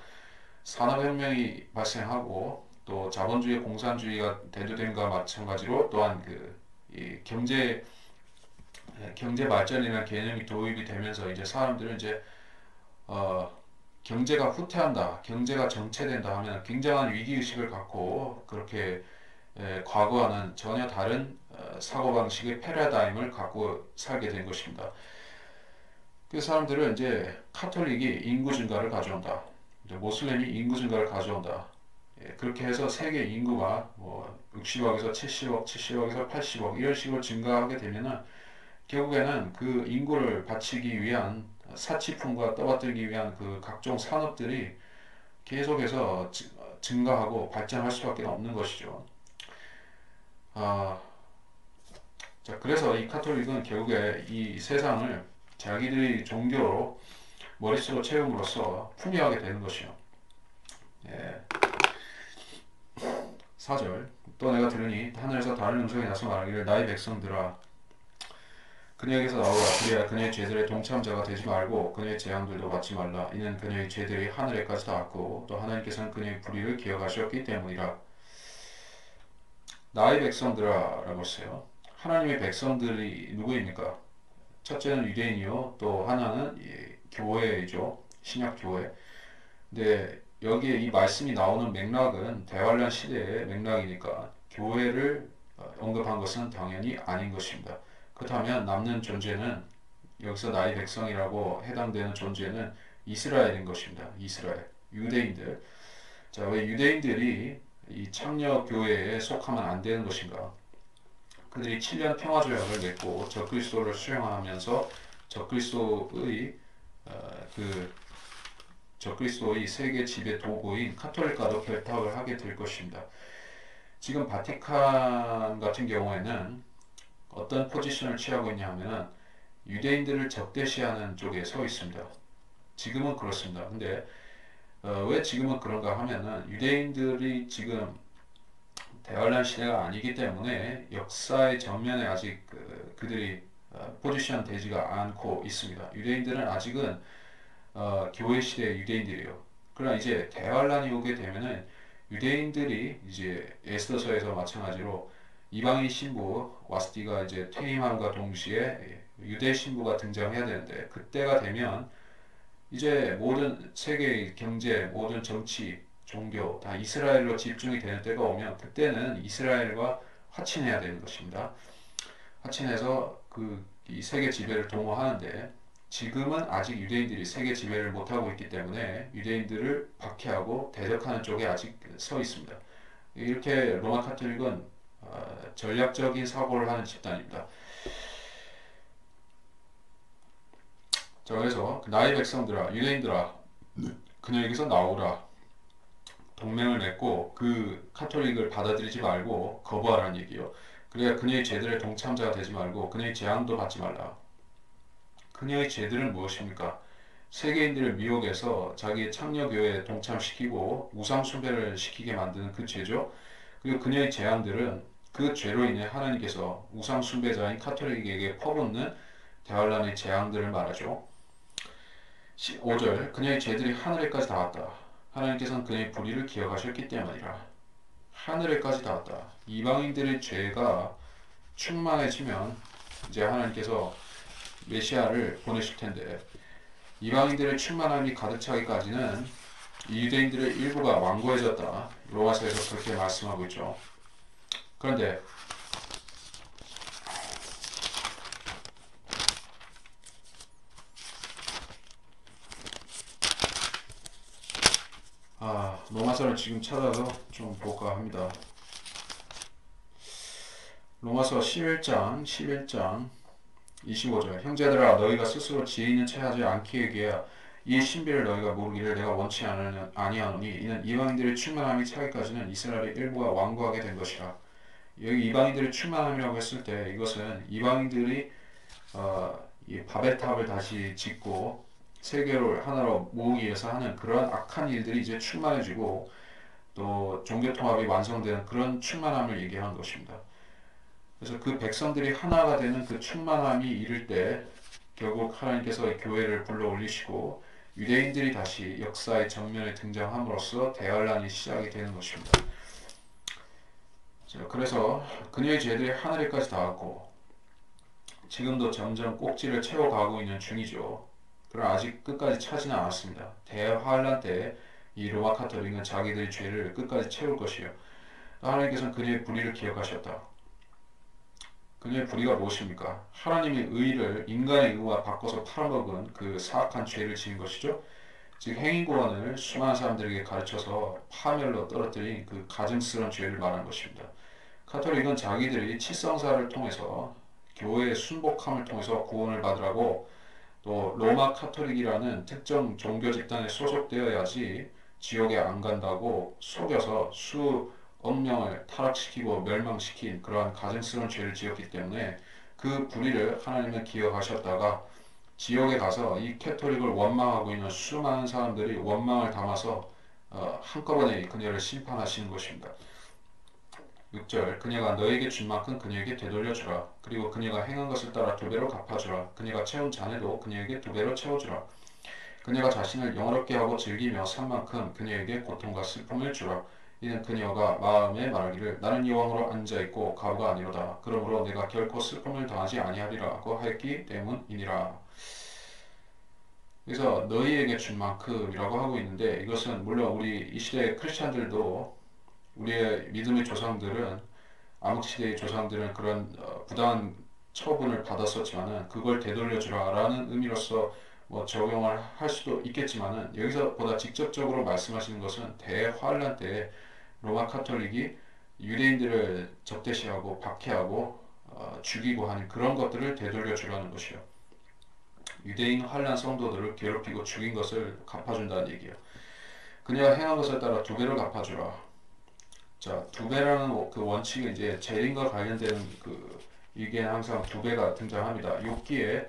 산업혁명이 발생하고 또 자본주의 공산주의가 대두됨과 마찬가지로 또한 이 경제 발전이라는 개념이 도입이 되면서 이제 사람들은 이제 어, 경제가 후퇴한다, 경제가 정체된다 하면 굉장한 위기의식을 갖고 그렇게 과거와는 전혀 다른 사고방식의 패러다임을 갖고 살게 된 것입니다. 그 사람들은 이제 카톨릭이 인구 증가를 가져온다, 이제 모슬렘이 인구 증가를 가져온다. 그렇게 해서 세계 인구가 뭐 60억에서 70억, 70억에서 80억 이런 식으로 증가하게 되면은 결국에는 그 인구를 바치기 위한 사치품과 떠받들기 위한 그 각종 산업들이 계속해서 증가하고 발전할 수밖에 없는 것이죠. 아, 자, 그래서 이 카톨릭은 결국에 이 세상을 자기들의 종교로 머릿속으로 채움으로써 풍요하게 되는 것이요. 예. 4절. 또 내가 들으니 하늘에서 다른 음성이 나서 말하기를 나의 백성들아 그녀에게서 나오라. 그래야 그녀의 죄들의 동참자가 되지 말고 그녀의 재앙들도 받지 말라. 이는 그녀의 죄들이 하늘에까지 닿았고 또 하나님께서는 그녀의 불의를 기억하셨기 때문이라. 나의 백성들아 라고 했어요. 하나님의 백성들이 누구입니까? 첫째는 유대인이요. 또 하나는 교회이죠. 신약 교회. 근데 여기에 이 말씀이 나오는 맥락은 대환란 시대의 맥락이니까 교회를 언급한 것은 당연히 아닌 것입니다. 그렇다면 남는 존재는 여기서 나의 백성이라고 해당되는 존재는 이스라엘인 것입니다. 이스라엘, 유대인들. 자, 왜 유대인들이 이 창녀 교회에 속하면 안 되는 것인가? 그들이 7년 평화 조약을 맺고 적그리스도를 수용하면서 적그리스도의 그 적그리스도의 세계 지배 도구인 카톨릭과도 결탁을 하게 될 것입니다. 지금 바티칸 같은 경우에는 어떤 포지션을 취하고 있냐 하면은 유대인들을 적대시하는 쪽에 서 있습니다. 지금은 그렇습니다. 근데 왜 지금은 그런가 하면은 유대인들이 지금 대환란 시대가 아니기 때문에 역사의 전면에 아직 그들이 포지션 되지가 않고 있습니다. 유대인들은 아직은 교회 시대의 유대인들이에요. 그러나 이제 대환란이 오게 되면은 유대인들이 이제 에스더서에서 마찬가지로 이방인 신부 와스티가 이제 퇴임함과 동시에 유대 신부가 등장해야 되는데 그때가 되면 이제 모든 세계의 경제, 모든 정치, 종교 다 이스라엘로 집중이 되는 때가 오면 그때는 이스라엘과 화친해야 되는 것입니다. 화친해서 이 세계 지배를 도모하는데 지금은 아직 유대인들이 세계 지배를 못하고 있기 때문에 유대인들을 박해하고 대적하는 쪽에 아직 서 있습니다. 이렇게 로마 카톨릭은 전략적인 사고를 하는 집단입니다. 자, 그래서 나의 백성들아, 유대인들아, 그녀에게서 나오라. 동맹을 맺고 그 카톨릭을 받아들이지 말고 거부하라는 얘기요. 그래야 그녀의 죄들의 동참자가 되지 말고 그녀의 재앙도 받지 말라. 그녀의 죄들은 무엇입니까? 세계인들을 미혹해서 자기의 창녀교회에 동참시키고 우상숭배를 시키게 만드는 그 죄죠. 그리고 그녀의 재앙들은 그 죄로 인해 하나님께서 우상숭배자인 카톨릭에게 퍼붓는 대환란의 재앙들을 말하죠. 5절 그녀의 죄들이 하늘에까지 닿았다. 하나님께서는 그녀의 불의를 기억하셨기 때문이라. 하늘에까지 닿았다. 이방인들의 죄가 충만해지면 이제 하나님께서 메시아를 보내실 텐데 이방인들의 충만함이 가득 차기까지는 유대인들의 일부가 완고해졌다. 로마서에서 그렇게 말씀하고 있죠. 그런데 로마서를 지금 찾아서 좀 볼까 합니다. 로마서 11장 25절 형제들아 너희가 스스로 지혜 있는 채 하지 않기 위하여 이 신비를 너희가 모르기를 내가 원치 아니하노니 이는 이방인들의 충만함이 차기까지는 이스라엘의 일부가 완고하게 된 것이라. 여기 이방인들의 충만함이라고 했을 때 이것은 이방인들이 이 바벨탑을 다시 짓고 세계를 하나로 모으기 위해서 하는 그런 악한 일들이 이제 충만해지고 또 종교통합이 완성되는 그런 충만함을 얘기하는 것입니다. 그래서 그 백성들이 하나가 되는 그 충만함이 이를 때 결국 하나님께서 교회를 불러 올리시고 유대인들이 다시 역사의 정면에 등장함으로써 대환란이 시작이 되는 것입니다. 자, 그래서 그녀의 죄들이 하늘에까지 닿았고 지금도 점점 꼭지를 채워가고 있는 중이죠. 그러나 아직 끝까지 차지는 않았습니다. 대환란 때 이 로마 카톨릭은 자기들의 죄를 끝까지 채울 것이요. 하나님께서는 그녀의 불의를 기억하셨다. 그녀의 불의가 무엇입니까? 하나님의 의를 인간의 의와 바꿔서 팔아먹은 그 사악한 죄를 지은 것이죠. 즉 행위구원을 수많은 사람들에게 가르쳐서 파멸로 떨어뜨린 그 가증스러운 죄를 말한 것입니다. 카톨릭은 자기들이 칠성사를 통해서 교회의 순복함을 통해서 구원을 받으라고 또 로마 카톨릭이라는 특정 종교 집단에 소속되어야지 지옥에 안 간다고 속여서 수억 명을 타락시키고 멸망시킨 그러한 가증스러운 죄를 지었기 때문에 그 불의를 하나님은 기억하셨다가 지옥에 가서 이 캐톨릭을 원망하고 있는 수많은 사람들이 원망을 담아서 한꺼번에 그녀를 심판하시는 것입니다. 6절 그녀가 너에게 준 만큼 그녀에게 되돌려주라. 그리고 그녀가 행한 것을 따라 2배로 갚아주라. 그녀가 채운 잔에도 그녀에게 2배로 채워주라. 그녀가 자신을 영화롭게 하고 즐기며 산 만큼 그녀에게 고통과 슬픔을 주라. 이는 그녀가 마음에 말하기를 나는 여왕으로 앉아있고 가부가 아니로다. 그러므로 내가 결코 슬픔을 당하지 아니하리라고 하였기 때문이니라. 그래서 너희에게 준 만큼이라고 하고 있는데 이것은 물론 우리 이 시대의 크리스찬들도 우리의 믿음의 조상들은 암흑시대의 조상들은 그런 부당한 처분을 받았었지만은 그걸 되돌려주라라는 의미로서 뭐 적용을 할 수도 있겠지만은 여기서 보다 직접적으로 말씀하시는 것은 대환란 때 로마 카톨릭이 유대인들을 적대시하고 박해하고 죽이고 하는 그런 것들을 되돌려주라는 것이요. 유대인 환란 성도들을 괴롭히고 죽인 것을 갚아준다는 얘기예요. 그녀가 행한 것을 따라 2배로 갚아주라. 자, 2배라는 그 원칙은 이제 재림과 관련되는 이게 항상 2배가 등장합니다. 욥기에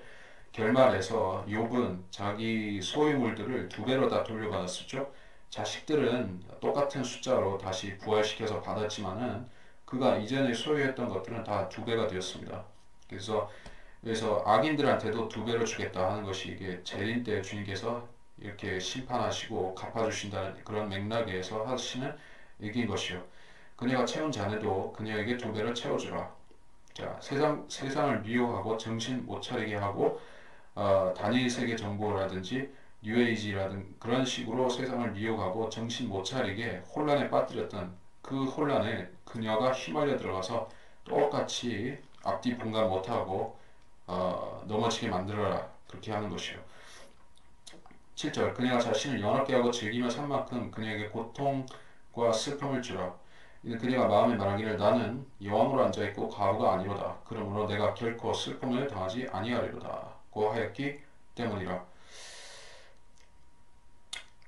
결말에서 욥은 자기 소유물들을 2배로 다 돌려받았었죠. 자식들은 똑같은 숫자로 다시 부활시켜서 받았지만은 그가 이전에 소유했던 것들은 다 2배가 되었습니다. 그래서 악인들한테도 2배로 주겠다 하는 것이 이게 재림 때 주님께서 이렇게 심판하시고 갚아주신다는 그런 맥락에서 하시는 얘기인 것이요. 그녀가 채운 잔에도 그녀에게 2배를 채워주라. 자, 세상을 미혹하고 정신 못 차리게 하고 단일 세계 정보라든지 뉴에이지라든 그런 식으로 세상을 미혹하고 정신 못 차리게 혼란에 빠뜨렸던 그 혼란에 그녀가 휘말려 들어가서 똑같이 앞뒤 분간 못하고 넘어지게 만들어라. 그렇게 하는 것이요. 7절 그녀가 자신을 연합게 하고 즐기며 산 만큼 그녀에게 고통과 슬픔을 주라. 이는 그녀가 마음에 말하기를 나는 여왕으로 앉아있고 과부가 아니로다. 그러므로 내가 결코 슬픔을 당하지 아니하리로다. 고 하였기 때문이라.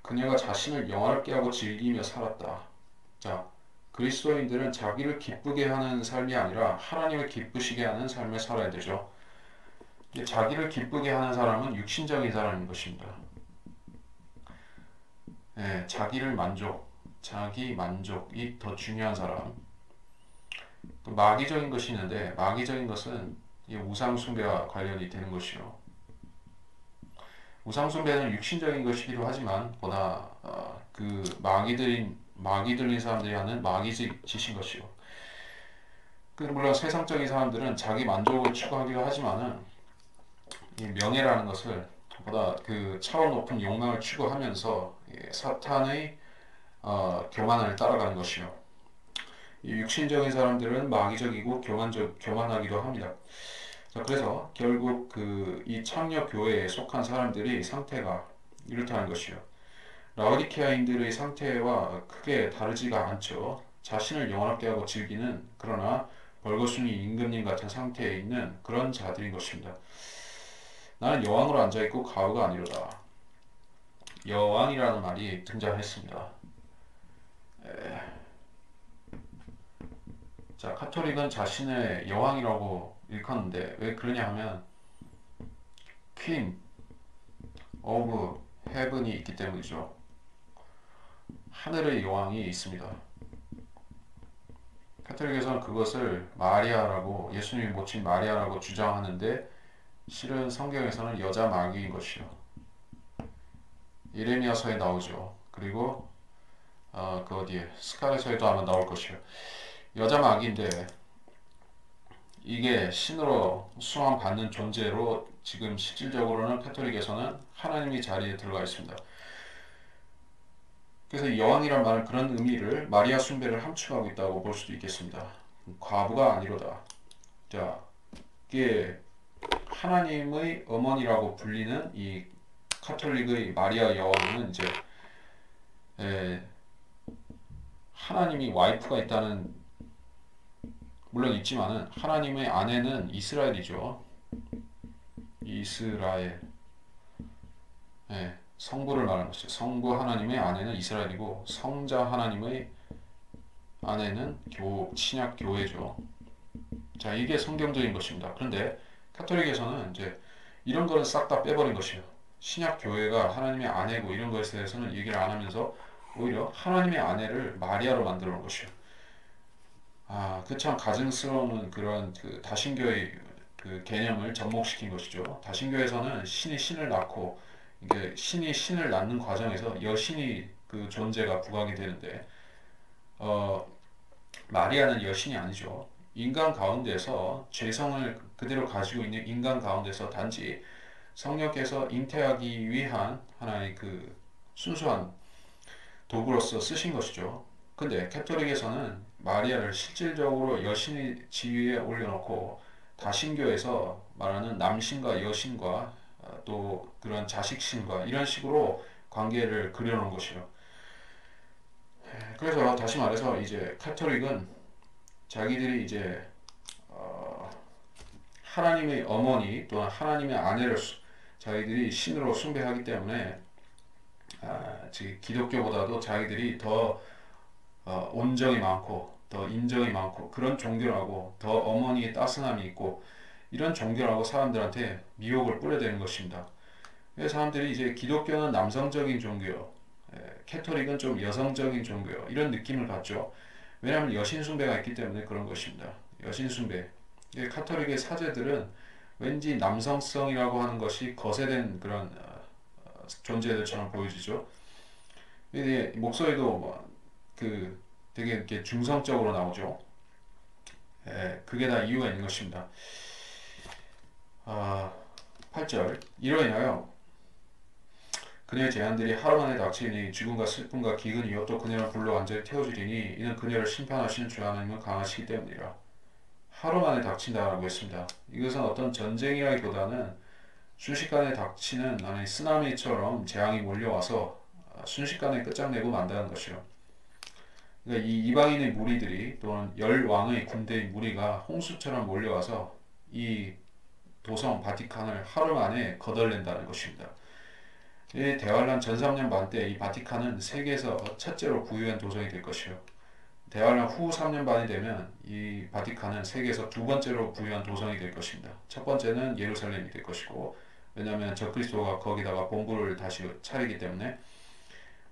그녀가 자신을 영화롭게 하고 즐기며 살았다. 자, 그리스도인들은 자기를 기쁘게 하는 삶이 아니라 하나님을 기쁘시게 하는 삶을 살아야 되죠. 자기를 기쁘게 하는 사람은 육신적인 사람인 것입니다. 예, 자기 만족이 더 중요한 사람. 또 마귀적인 것이 있는데 마귀적인 것은 우상 숭배와 관련이 되는 것이요. 우상 숭배는 육신적인 것이기도 하지만 보다 그 마귀들인 사람들이 하는 마귀짓인 것이요. 물론 세상적인 사람들은 자기 만족을 추구하기도 하지만은 이 명예라는 것을 보다 그 차원 높은 욕망을 추구하면서 사탄의 교만을 따라가는 것이요. 이 육신적인 사람들은 마귀적이고 교만하기도 합니다. 자, 그래서 결국 이 창녀 교회에 속한 사람들이 상태가 이렇다는 것이요. 라오디케아인들의 상태와 크게 다르지가 않죠. 자신을 영원하게 하고 즐기는 그러나 벌거숭이 임금님 같은 상태에 있는 그런 자들인 것입니다. 나는 여왕으로 앉아있고 과부가 아니로다. 여왕이라는 말이 등장했습니다. 자, 카톨릭은 자신의 여왕이라고 일컫는데 왜 그러냐 하면 퀸 오브 헤븐이 있기 때문이죠. 하늘의 여왕이 있습니다. 카톨릭에서는 그것을 마리아라고 예수님이 모친 마리아라고 주장하는데 실은 성경에서는 여자 마귀인 것이요. 예레미야서에 나오죠. 그리고 그 어디에 스가랴서에도 아마 나올 것이요. 여자 마귀인데 이게 신으로 수함받는 존재로 지금 실질적으로는 카톨릭에서는 하나님이 자리에 들어가 있습니다. 그래서 여왕이란 말은 그런 의미를 마리아 숭배를 함축하고 있다고 볼 수도 있겠습니다. 과부가 아니로다. 자, 이게 하나님의 어머니라고 불리는 이 카톨릭의 마리아 여왕은 이제 하나님이 와이프가 있다는 물론 있지만은 하나님의 아내는 이스라엘이죠. 이스라엘. 성부를 말하는 것이죠. 성부 하나님의 아내는 이스라엘이고 성자 하나님의 아내는 신약 교회죠. 자, 이게 성경적인 것입니다. 그런데 카톨릭에서는 이제 이런 거는 싹 다 빼버린 것이에요. 신약 교회가 하나님의 아내고 이런 것에 대해서는 얘기를 안 하면서 오히려 하나님의 아내를 마리아로 만들어 놓은 것이에요. 그 참 가증스러운 그런 그 다신교의 그 개념을 접목시킨 것이죠. 다신교에서는 신이 신을 낳고 이게 신이 신을 낳는 과정에서 여신이 그 존재가 부각이 되는데 마리아는 여신이 아니죠. 인간 가운데서 죄성을 그대로 가지고 있는 인간 가운데서 단지 성령께서 잉태하기 위한 하나의 그 순수한 도구로서 쓰신 것이죠. 근데 캐톨릭에서는 마리아를 실질적으로 여신의 지위에 올려놓고 다신교에서 말하는 남신과 여신과 또 그런 자식신과 이런 식으로 관계를 그려놓은 것이요. 그래서 다시 말해서 이제 카톨릭은 자기들이 이제 하나님의 어머니 또는 하나님의 아내를 자기들이 신으로 숭배하기 때문에 기독교보다도 자기들이 더 온정이 많고 더 인정이 많고 그런 종교라고 더 어머니의 따스함이 있고 이런 종교라고 사람들한테 미혹을 뿌려대는 것입니다. 그래서 사람들이 이제 기독교는 남성적인 종교요, 캐톨릭은 좀 여성적인 종교요 이런 느낌을 갖죠. 왜냐하면 여신 숭배가 있기 때문에 그런 것입니다. 여신 숭배. 카톨릭의 사제들은 왠지 남성성이라고 하는 것이 거세된 그런 존재들처럼 보여지죠. 목소리도 되게 이렇게 중성적으로 나오죠. 그게 다 이유가 있는 것입니다. 8절 이로 인하여 그녀의 재앙들이 하루 만에 닥치니 죽음과 슬픔과 기근이요 또 그녀를 불로 완전히 태워주리니 이는 그녀를 심판하시는 주 하나님은 강하시기 때문이라. 하루 만에 닥친다라고 했습니다. 이것은 어떤 전쟁이라기보다는 순식간에 닥치는 아니 쓰나미처럼 재앙이 몰려와서 순식간에 끝장내고 만다는 것이요. 그러니까 이 이방인의 무리들이 또는 열 왕의 군대의 무리가 홍수처럼 몰려와서 이 도성 바티칸을 하루 만에 거덜낸다는 것입니다. 이 대환란 전 3년 반 때 이 바티칸은 세계에서 첫째로 부유한 도성이 될 것이요. 대환란 후 3년 반이 되면 이 바티칸은 세계에서 두 번째로 부유한 도성이 될 것입니다. 첫 번째는 예루살렘이 될 것이고, 왜냐하면 적그리스도가 거기다가 본부를 다시 차리기 때문에.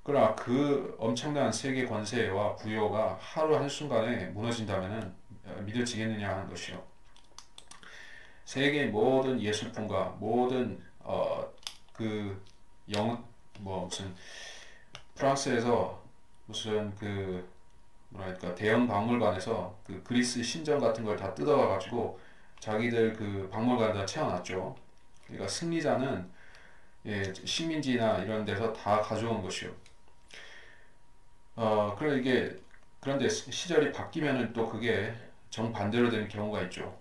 그러나 그 엄청난 세계 권세와 부여가 하루 한순간에 무너진다면 믿어지겠느냐 하는 것이요. 세계의 모든 예술품과 모든 무슨 프랑스에서 무슨 뭐랄까 대형 박물관에서 그 그리스 신전 같은 걸 다 뜯어가 가지고 자기들 그 박물관에다 채워놨죠. 그러니까 승리자는 식민지나 이런 데서 다 가져온 것이요. 그래 이게 그런데 시절이 바뀌면은 또 그게 정반대로 되는 경우가 있죠.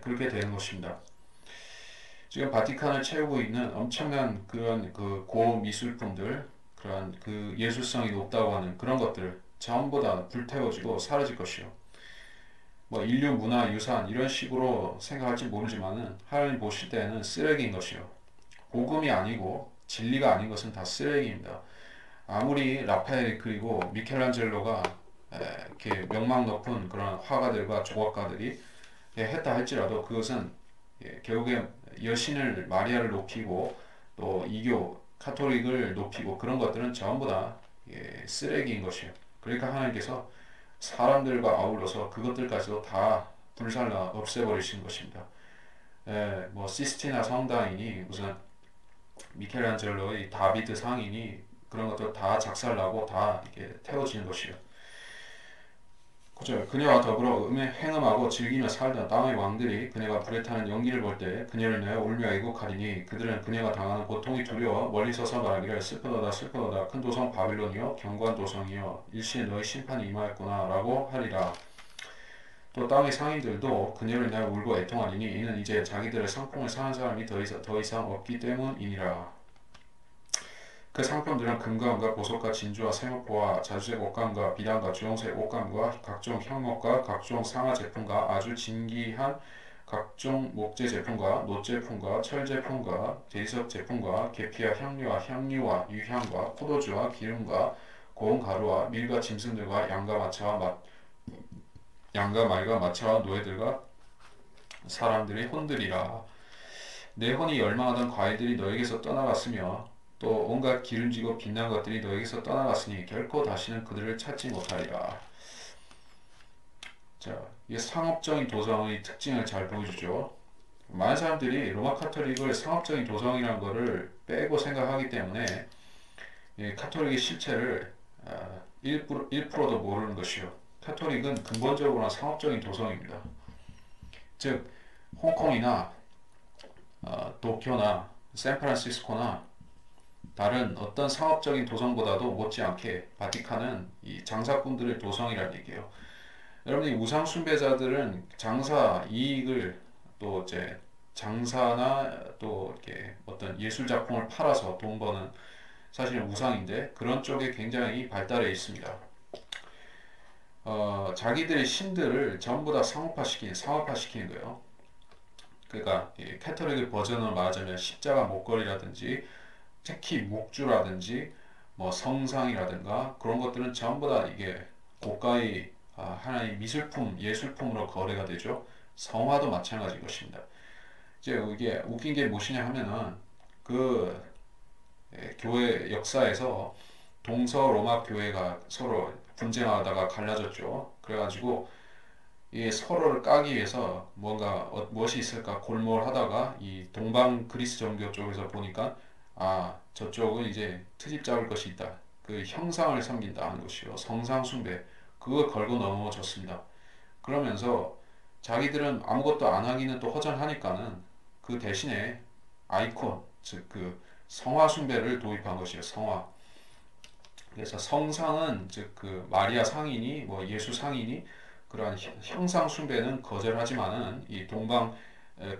그렇게 되는 것입니다. 지금 바티칸을 채우고 있는 엄청난 그런 그 고미술품들, 그런 그 예술성이 높다고 하는 그런 것들 전부 다 불태워지고 사라질 것이요. 뭐 인류 문화 유산 이런 식으로 생각할지 모르지만은 하나님 보실 때는 쓰레기인 것이요. 복음이 아니고 진리가 아닌 것은 다 쓰레기입니다. 아무리 라파엘이 그리고 미켈란젤로가 이렇게 명망 높은 그런 화가들과 조각가들이 했다 할지라도 그것은 결국에 여신을 마리아를 높이고 또 이교 카톨릭을 높이고 그런 것들은 전부 다 쓰레기인 것이에요. 그러니까 하나님께서 사람들과 아울러서 그것들까지도 다 불살라 없애버리신 것입니다. 뭐 시스티나 성당이니 무슨 미켈란젤로의 다비드 상이니 그런 것들 다 작살나고 다 이렇게 태워지는 것이에요. 그죠? 그녀와 더불어 행음하고 즐기며 살던 땅의 왕들이 그녀가 불에 타는 연기를 볼 때 그녀를 내어 울며 애곡하리니 그들은 그녀가 당하는 고통이 두려워 멀리 서서 말하기를 슬프도다 슬프도다 큰 도성 바빌론이여 견고한 도성이여 일시에 너의 심판이 임하였구나 라고 하리라. 또 땅의 상인들도 그녀를 내어 울고 애통하리니 이는 이제 자기들의 상품을 사는 사람이 더 이상 없기 때문이니라. 그 상품들은 금감과 보석과 진주와 세모포와 자주색 옷감과 비단과 주홍색 옷감과 각종 향목과 각종 상하 제품과 아주 진귀한 각종 목재 제품과 놋 제품과 철 제품과 대리석 제품과 계피와 향료와 향유와 유향과 포도주와 기름과 고운 가루와 밀과 짐승들과 양과 말과 마차와 노예들과 사람들이 혼들이라. 내 혼이 열망하던 과일들이 너에게서 떠나갔으며 또 온갖 기름지고 빛난 것들이 너에게서 떠나갔으니 결코 다시는 그들을 찾지 못하리라. 자, 이게 상업적인 도성의 특징을 잘 보여주죠. 많은 사람들이 로마 카톨릭을 상업적인 도성이라는 것을 빼고 생각하기 때문에 카톨릭의 실체를 1%도 모르는 것이요. 카톨릭은 근본적으로 상업적인 도성입니다. 즉 홍콩이나 도쿄나 샌프란시스코나 다른 어떤 상업적인 도성보다도 못지않게 바티칸은 이 장사꾼들의 도성이라는 얘기예요. 여러분이 우상 숭배자들은 장사 이익을 또 이제 장사나 또 이렇게 어떤 예술 작품을 팔아서 돈 버는 사실은 우상인데 그런 쪽에 굉장히 발달해 있습니다. 자기들의 신들을 전부 다 상업화시키는 거예요. 그러니까 캐톨릭의 버전으로 말하자면 십자가 목걸이라든지 특히 목주라든지 뭐 성상이라든가 그런 것들은 전부 다 이게 고가의 하나의 미술품, 예술품으로 거래가 되죠. 성화도 마찬가지인 것입니다. 이제 이게 웃긴 게 무엇이냐 하면은 그 교회 역사에서 동서 로마 교회가 서로 분쟁하다가 갈라졌죠. 그래가지고 이 서로를 까기 위해서 뭔가 무엇이 있을까 골몰하다가 이 동방 그리스 정교 쪽에서 보니까 저쪽은 이제 트집 잡을 것이 있다. 그 형상을 섬긴다 하는 것이요. 성상 숭배. 그걸 걸고 넘어졌습니다. 그러면서 자기들은 아무것도 안 하기는 또 허전하니까는 그 대신에 아이콘, 즉 그 성화 숭배를 도입한 것이에요. 성화. 그래서 성상은 즉 그 마리아 상이니 뭐 예수 상이니 그러한 형상 숭배는 거절하지만은 이 동방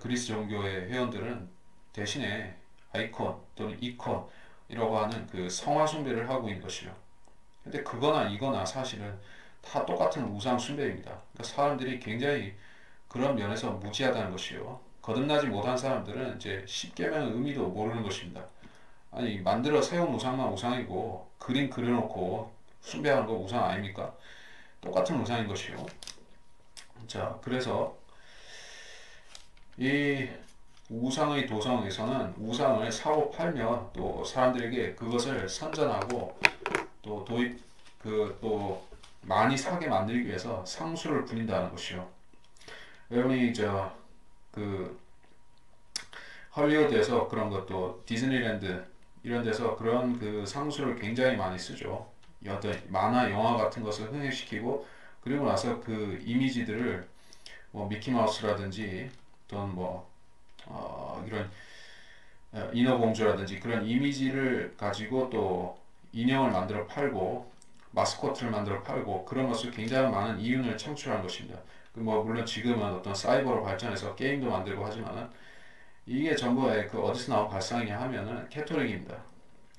그리스 종교의 회원들은 대신에 아이콘 또는 이콘이라고 하는 그 성화 숭배를 하고 있는 것이요. 근데 그거나 이거나 사실은 다 똑같은 우상 숭배입니다. 그러니까 사람들이 굉장히 그런 면에서 무지하다는 것이요. 거듭나지 못한 사람들은 이제 십계명의 의미도 모르는 것입니다. 아니 만들어 세운 우상만 우상이고 그림 그려놓고 숭배하는 거 우상 아닙니까? 똑같은 우상인 것이요. 자, 그래서 이 우상의 도성에서는 우상을 사고 팔며 또 사람들에게 그것을 선전하고 또 도입 또 많이 사게 만들기 위해서 상수를 부린다는 것이요. 여러분이 그 헐리우드에서 그런 것도 디즈니랜드 이런 데서 그런 그 상수를 굉장히 많이 쓰죠. 만화 영화 같은 것을 흥행시키고 그리고 나서 그 이미지들을 뭐 미키마우스라든지 또는 뭐 이런 인어공주라든지 그런 이미지를 가지고 또 인형을 만들어 팔고 마스코트를 만들어 팔고 그런 것을 굉장히 많은 이윤을 창출한 것입니다. 뭐 물론 지금은 어떤 사이버로 발전해서 게임도 만들고 하지만 이게 전부 그 어디서 나온 발상이냐 하면은 캐톨릭입니다.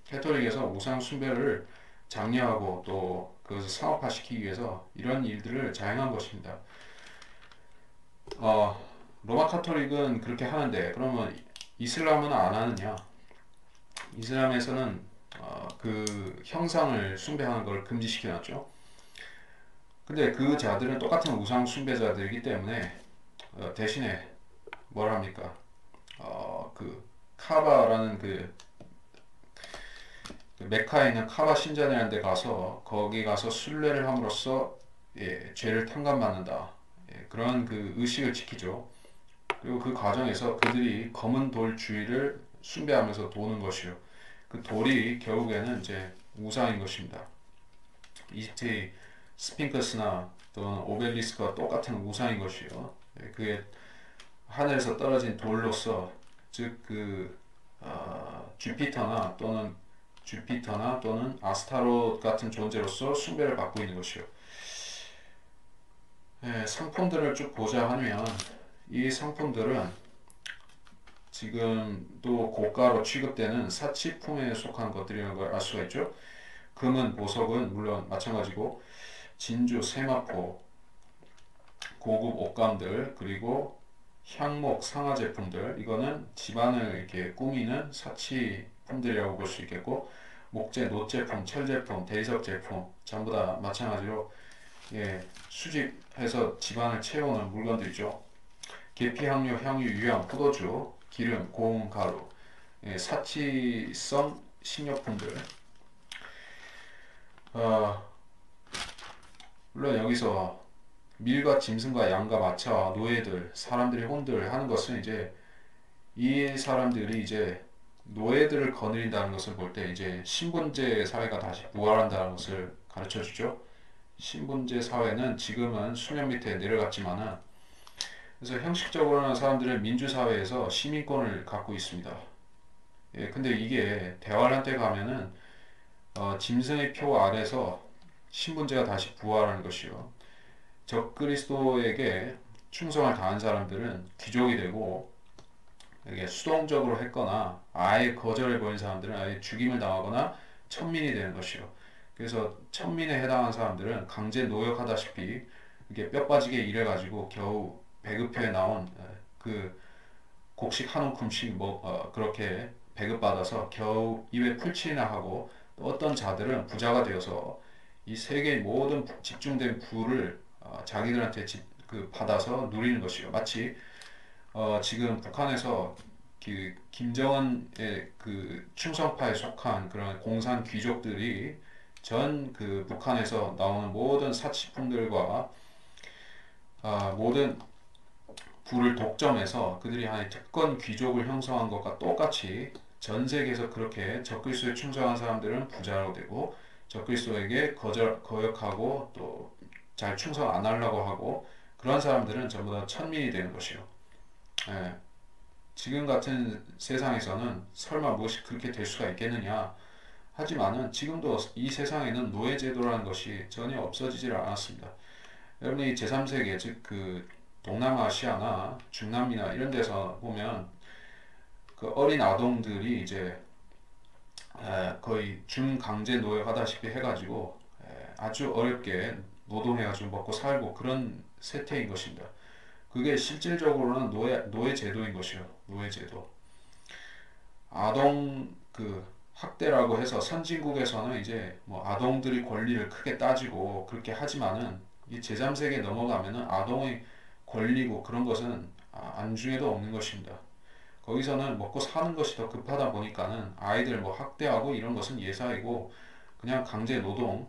캐톨릭에서 우상 숭배를 장려하고 또 그것을 상업화시키기 위해서 이런 일들을 자행한 것입니다. 어, 로마 카톨릭은 그렇게 하는데 그러면 이슬람은 안 하느냐? 이슬람에서는 그 형상을 숭배하는 걸 금지시켜놨죠. 근데 그 자들은 똑같은 우상 숭배자들이기 때문에 대신에 뭘 합니까? 그 카바라는 그 메카에 있는 카바 신전이라는 데 가서 거기 가서 순례를 함으로써 죄를 탕감받는다. 그런 그 의식을 지키죠. 그리고 그 과정에서 그들이 검은 돌 주위를 숭배하면서 도는 것이요. 그 돌이 결국에는 이제 우상인 것입니다. 이집트의 스핑크스나 또는 오벨리스크와 똑같은 우상인 것이요. 그게 하늘에서 떨어진 돌로서 즉 주피터나 또는 아스타롯 같은 존재로서 숭배를 받고 있는 것이요. 상품들을 쭉 보자 하면 이 상품들은 지금 또 고가로 취급되는 사치품에 속한 것들이라는 걸 알 수가 있죠. 금은 보석은 물론 마찬가지고 진주, 세마포, 고급 옷감들 그리고 향목, 상하 제품들 이거는 집안을 이렇게 꾸미는 사치품들이라고 볼 수 있겠고 목재, 노 제품, 철 제품, 대리석 제품 전부 다 마찬가지로 수집해서 집안을 채우는 물건도 있죠. 계피, 향료, 향유, 유향, 포도주, 기름, 고운 가루, 사치성 식료품들. 물론 여기서 밀과 짐승과 양과 마차와 노예들, 사람들이 혼들 하는 것은 이제 이 사람들이 이제 노예들을 거느린다는 것을 볼 때 이제 신분제 사회가 다시 부활한다는 것을 가르쳐 주죠. 신분제 사회는 지금은 수면 밑에 내려갔지만은 그래서 형식적으로는 사람들은 민주사회에서 시민권을 갖고 있습니다. 근데 이게 대환란 때 가면은 짐승의 표 아래서 신분제가 다시 부활하는 것이요. 적그리스도에게 충성을 다한 사람들은 귀족이 되고 이게 수동적으로 했거나 아예 거절해 버린 사람들은 아예 죽임을 당하거나 천민이 되는 것이요. 그래서 천민에 해당한 사람들은 강제 노역하다시피 이게 뼈 빠지게 일해가지고 겨우 배급표에 나온 그 곡식 한 움큼씩 그렇게 배급받아서 겨우 입에 풀칠이나 하고 또 어떤 자들은 부자가 되어서 이 세계의 모든 집중된 부를 자기들한테 받아서 누리는 것이요. 마치 지금 북한에서 그 김정은의 그 충성파에 속한 그런 공산 귀족들이 전 그 북한에서 나오는 모든 사치품들과 모든 부를 독점해서 그들이 하나의 특권 귀족을 형성한 것과 똑같이 전 세계에서 그렇게 적그리스도에 충성한 사람들은 부자라고 되고 적그리스도에게 거역하고 또 잘 충성 안 하려고 하고 그런 사람들은 전부 다 천민이 되는 것이요. 지금 같은 세상에서는 설마 무엇이 그렇게 될 수가 있겠느냐 하지만은 지금도 이 세상에는 노예제도라는 것이 전혀 없어지질 않았습니다. 여러분이 제3세계 즉 그 동남아시아나 중남미나 이런 데서 보면 그 어린 아동들이 이제 거의 준강제 노역하다시피 해가지고 아주 어렵게 노동해가지고 먹고 살고 그런 세태인 것입니다. 그게 실질적으로는 노예 제도인 것이요. 노예 제도. 아동 그 학대라고 해서 선진국에서는 이제 뭐 아동들의 권리를 크게 따지고 그렇게 하지만은 이 제3세계에 넘어가면은 아동의 권리고 그런 것은 안중에도 없는 것입니다. 거기서는 먹고 사는 것이 더 급하다 보니까는 아이들 뭐 학대하고 이런 것은 예사이고 그냥 강제 노동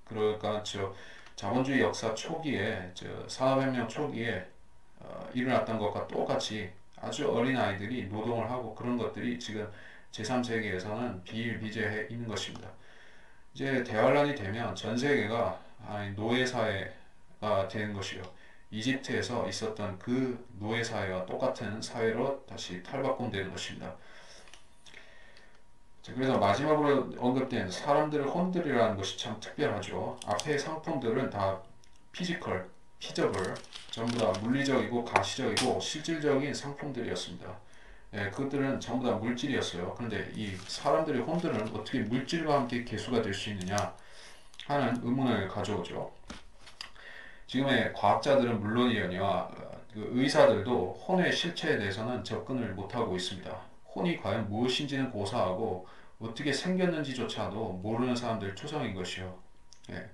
그러니까 저 자본주의 역사 초기에 저 산업혁명 초기에 일어났던 것과 똑같이 아주 어린 아이들이 노동을 하고 그런 것들이 지금 제3세계에서는 비일비재해 있는 것입니다. 이제 대환란이 되면 전 세계가 노예 사회가 되는 것이요. 이집트에서 있었던 그 노예 사회와 똑같은 사회로 다시 탈바꿈되는 것입니다. 그래서 마지막으로 언급된 사람들을 혼들이라는 것이 참 특별하죠. 앞에 상품들은 다 피지컬, 전부 다 물리적이고 가시적이고 실질적인 상품들이었습니다. 그것들은 전부 다 물질이었어요. 그런데 이 사람들의 혼들은 어떻게 물질과 함께 계수가 될 수 있느냐 하는 의문을 가져오죠. 지금의 과학자들은 물론이거니와 그 의사들도 혼의 실체에 대해서는 접근을 못하고 있습니다. 혼이 과연 무엇인지는 고사하고 어떻게 생겼는지조차도 모르는 사람들 투성인 것이요. 예.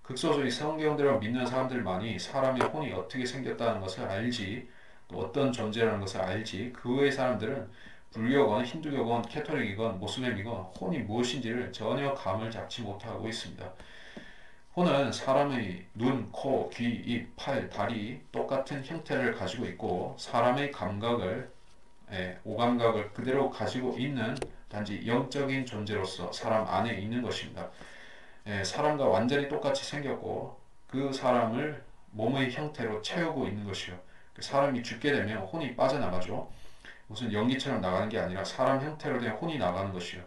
극소수의 성경대로 믿는 사람들만이 사람의 혼이 어떻게 생겼다는 것을 알지, 또 어떤 존재라는 것을 알지, 그 외의 사람들은 불교건, 힌두교건, 캐톨릭이건, 모슬렘이건 혼이 무엇인지를 전혀 감을 잡지 못하고 있습니다. 혼은 사람의 눈, 코, 귀, 입, 팔, 다리 똑같은 형태를 가지고 있고 사람의 감각을 오감각을 그대로 가지고 있는 단지 영적인 존재로서 사람 안에 있는 것입니다. 사람과 완전히 똑같이 생겼고 그 사람을 몸의 형태로 채우고 있는 것이요. 사람이 죽게 되면 혼이 빠져나가죠. 무슨 연기처럼 나가는 게 아니라 사람 형태로 된 혼이 나가는 것이요.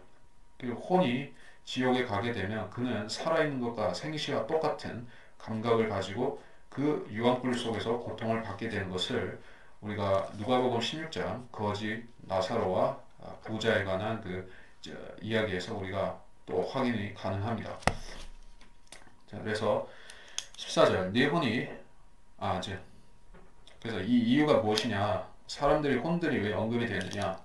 그리고 혼이 지옥에 가게 되면 그는 살아있는 것과 생시와 똑같은 감각을 가지고 그 유황불 속에서 고통을 받게 되는 것을 우리가 누가복음 16장 거지 나사로와 부자에 관한 그 이야기에서 우리가 또 확인이 가능합니다. 자, 그래서 14절 네 혼이 그래서 이 이유가 무엇이냐 사람들이 혼들이 왜 언급이 되느냐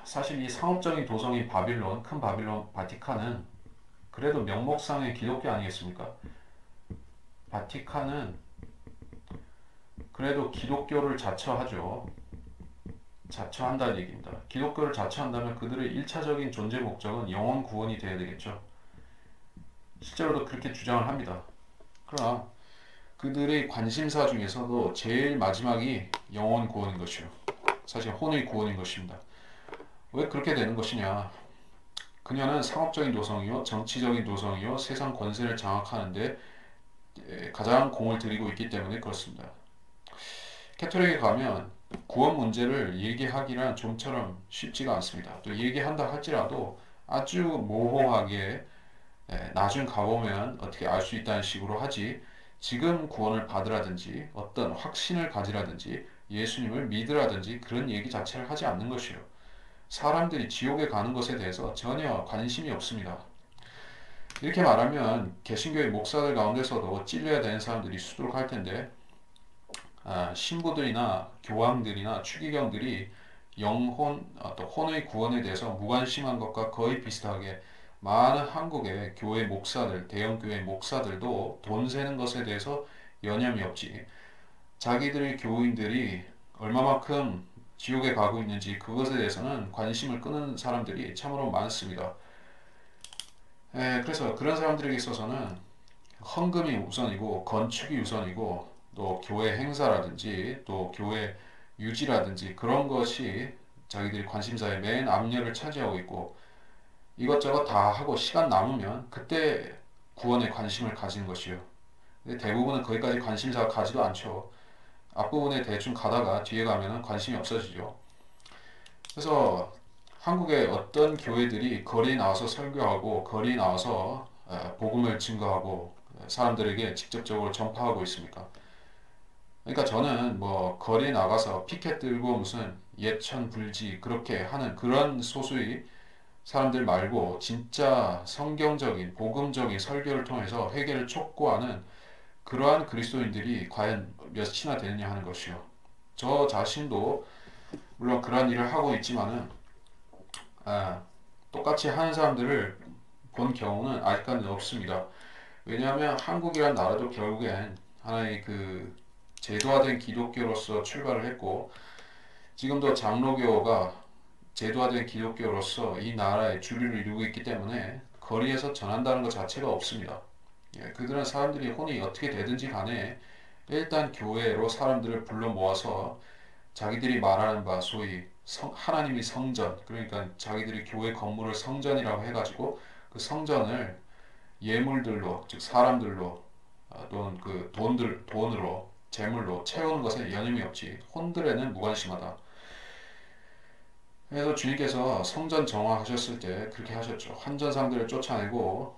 사실 이 상업적인 도성인 바빌론 큰 바빌론 바티칸은 그래도 명목상의 기독교 아니겠습니까? 바티칸은 그래도 기독교를 자처하죠. 자처한다는 얘기입니다. 기독교를 자처한다면 그들의 1차적인 존재 목적은 영혼 구원이 되어야 되겠죠. 실제로도 그렇게 주장을 합니다. 그러나 그들의 관심사 중에서도 제일 마지막이 영혼 구원인 것이요. 사실 혼의 구원인 것입니다. 왜 그렇게 되는 것이냐? 그녀는 상업적인 도성이요, 정치적인 도성이요, 세상 권세를 장악하는데 가장 공을 들이고 있기 때문에 그렇습니다. 캐톨릭에 가면 구원 문제를 얘기하기란 좀처럼 쉽지가 않습니다. 또 얘기한다 할지라도 아주 모호하게 나중 가보면 어떻게 알 수 있다는 식으로 하지 지금 구원을 받으라든지 어떤 확신을 가지라든지 예수님을 믿으라든지 그런 얘기 자체를 하지 않는 것이요. 사람들이 지옥에 가는 것에 대해서 전혀 관심이 없습니다. 이렇게 말하면 개신교의 목사들 가운데서도 찔려야 되는 사람들이 수두룩할 텐데 신부들이나 교황들이나 추기경들이 영혼, 또 혼의 구원에 대해서 무관심한 것과 거의 비슷하게 많은 한국의 교회 목사들, 대형 교회 목사들도 돈 세는 것에 대해서 여념이 없지. 자기들의 교인들이 얼마만큼 지옥에 가고 있는지 그것에 대해서는 관심을 끄는 사람들이 참으로 많습니다. 그래서 그런 사람들에게 있어서는 헌금이 우선이고 건축이 우선이고 또 교회 행사라든지 또 교회 유지라든지 그런 것이 자기들이 관심사의 맨 앞면을 차지하고 있고 이것저것 다 하고 시간 남으면 그때 구원에 관심을 가지는 것이요. 근데 대부분은 거기까지 관심사가 가지도 않죠. 앞부분에 대충 가다가 뒤에 가면은 관심이 없어지죠. 그래서 한국의 어떤 교회들이 거리에 나와서 설교하고 거리에 나와서 복음을 증거하고 사람들에게 직접적으로 전파하고 있습니까? 그러니까 저는 뭐 거리에 나가서 피켓 들고 무슨 예천불지 그렇게 하는 그런 소수의 사람들 말고 진짜 성경적인 복음적인 설교를 통해서 회개를 촉구하는 그러한 그리스도인들이 과연 몇이나 되느냐 하는 것이요. 저 자신도 물론 그런 일을 하고 있지만은 아, 똑같이 하는 사람들을 본 경우는 아직까지는 없습니다. 왜냐하면 한국이란 나라도 결국엔 하나의 그 제도화된 기독교로서 출발을 했고 지금도 장로교가 제도화된 기독교로서 이 나라의 주류를 이루고 있기 때문에 거리에서 전한다는 것 자체가 없습니다. 예, 그들은 사람들이 혼이 어떻게 되든지 간에 일단 교회로 사람들을 불러 모아서 자기들이 말하는 바 소위 하나님의 성전, 그러니까 자기들이 교회 건물을 성전이라고 해가지고 그 성전을 예물들로, 즉 사람들로 또는 그 돈으로 재물로 채우는 것에 여념이 없지 혼들에는 무관심하다. 그래서 주님께서 성전 정화하셨을 때 그렇게 하셨죠. 환전상들을 쫓아내고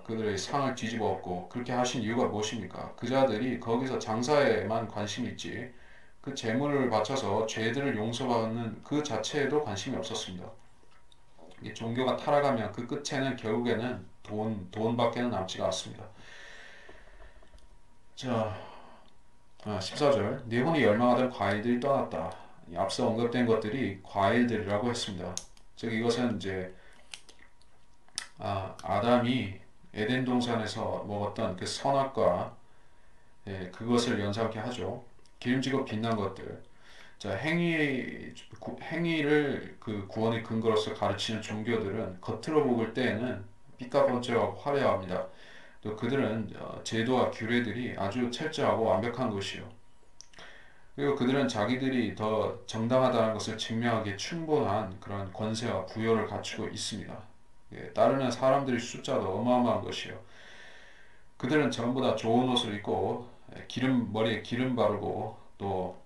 그들의 상을 뒤집어 엎고 그렇게 하신 이유가 무엇입니까? 그 자들이 거기서 장사에만 관심이 있지 그 재물을 바쳐서 죄들을 용서받는 그 자체에도 관심이 없었습니다. 이게 종교가 타락하면 그 끝에는 결국에는 돈밖에는 남지가 않습니다. 자, 14절. 네 혼이 열망하던 과일들이 떠났다. 앞서 언급된 것들이 과일들이라고 했습니다. 즉 이것은 이제 아담이 에덴 동산에서 먹었던 그 선악과 그것을 연상케 하죠. 기름지고 빛난 것들. 자, 행위를 그 구원의 근거로서 가르치는 종교들은 겉으로 보일 때에는 빛깔번쩍하고 화려합니다. 또 그들은 제도와 규례들이 아주 철저하고 완벽한 것이요. 그리고 그들은 자기들이 더 정당하다는 것을 증명하기에 충분한 그런 권세와 부여를 갖추고 있습니다. 예, 따르는 사람들의 숫자도 어마어마한 것이요. 그들은 전부 다 좋은 옷을 입고 머리에 기름 바르고 또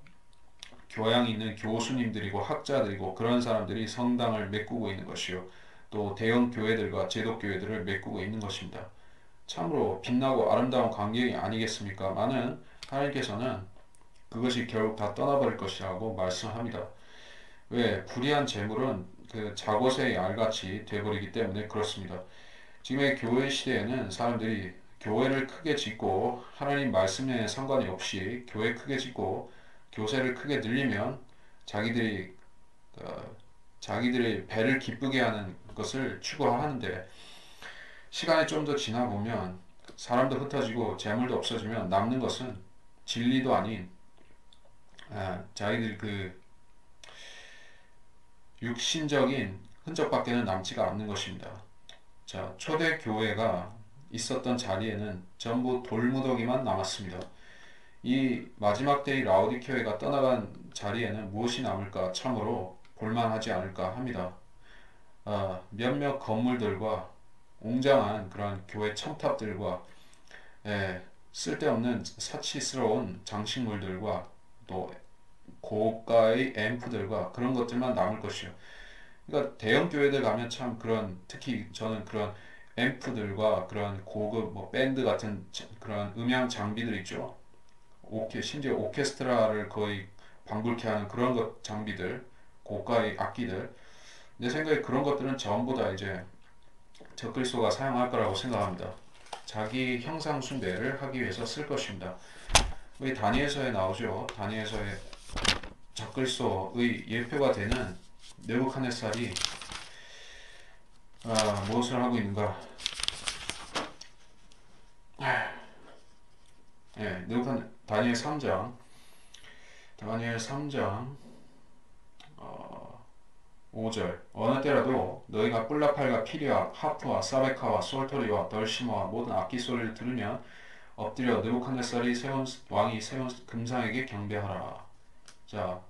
교양 있는 교수님들이고 학자들이고 그런 사람들이 성당을 메꾸고 있는 것이요. 또 대형 교회들과 제독 교회들을 메꾸고 있는 것입니다. 참으로 빛나고 아름다운 광경이 아니겠습니까? 많은 하나님께서는 그것이 결국 다 떠나버릴 것이라고 말씀합니다. 왜? 불의한 재물은 그 자고새의 알같이 되어버리기 때문에 그렇습니다. 지금의 교회 시대에는 사람들이 교회를 크게 짓고 하나님 말씀에 상관이 없이 교회 크게 짓고 교세를 크게 늘리면 자기들이 자기들의 배를 기쁘게 하는 것을 추구하는데 시간이 좀 더 지나 보면 사람도 흩어지고 재물도 없어지면 남는 것은 진리도 아닌 자기들 그 육신적인 흔적밖에는 남지가 않는 것입니다. 자, 초대 교회가 있었던 자리에는 전부 돌무더기만 남았습니다. 이 마지막 때의 라오디케아가 떠나간 자리에는 무엇이 남을까 참으로 볼만하지 않을까 합니다. 몇몇 건물들과 웅장한 그런 교회 첨탑들과 쓸데없는 사치스러운 장식물들과 또 고가의 앰프들과 그런 것들만 남을 것이요. 그러니까 대형 교회들 가면 참 그런 특히 저는 그런 앰프들과 그런 고급 뭐 밴드 같은 그런 음향 장비들 있죠. 심지어 오케스트라를 거의 방불케 하는 그런 것 장비들, 고가의 악기들. 내 생각에 그런 것들은 전부 다 이제 적그리스도가 사용할 거라고 생각합니다. 자기 형상 숭배를 하기 위해서 쓸 것입니다. 우리 다니엘서에 나오죠. 다니엘서에 적그리스도의 예표가 되는 느부갓네살이 무엇을 하고 있는가? 다니엘 3장 다니엘 3장 5절 어느 때라도 너희가 뿔나팔과 피리와 하프와 사베카와 솔토리와 널시모와 모든 악기 소리를 들으면 엎드려 느부갓네살이 왕이 세운 금상에게 경배하라. 자,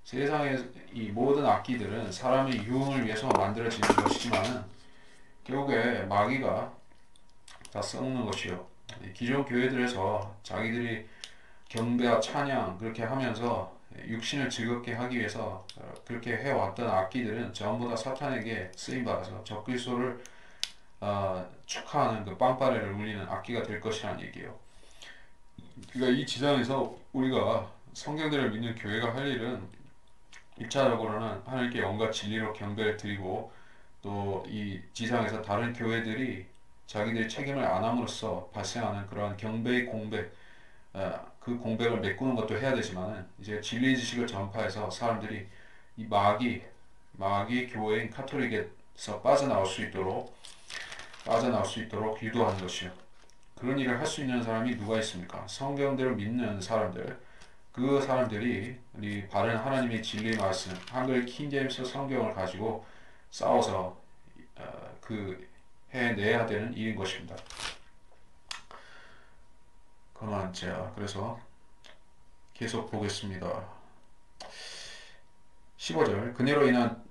세상의 이 모든 악기들은 사람의 유흥을 위해서 만들어지는 것이지만 결국에 마귀가 다 썩는 것이요. 기존 교회들에서 자기들이 경배와 찬양 그렇게 하면서 육신을 즐겁게 하기 위해서 그렇게 해왔던 악기들은 전부 다 사탄에게 쓰임받아서 적그리스도를 축하하는 그 빵빠레를 울리는 악기가 될 것이라는 얘기예요. 그러니까 이 지상에서 우리가 성경들을 믿는 교회가 할 일은 1차적으로는 하나님께 영과 진리로 경배를 드리고 또 이 지상에서 다른 교회들이 자기들의 책임을 안 함으로써 발생하는 그러한 경배의 공백, 그 공백을 메꾸는 것도 해야 되지만은 이제 진리 지식을 전파해서 사람들이 이 마귀 교회인 카톨릭에서 빠져나올 수 있도록 유도하는 것이요. 그런 일을 할 수 있는 사람이 누가 있습니까? 성경대로 믿는 사람들. 그 사람들이 우리 바른 하나님의 진리 말씀, 한글 킹제임스 성경을 가지고 싸워서 그 해내야 되는 일인 것입니다. 그만 자 그래서 계속 보겠습니다. 15절 그녀로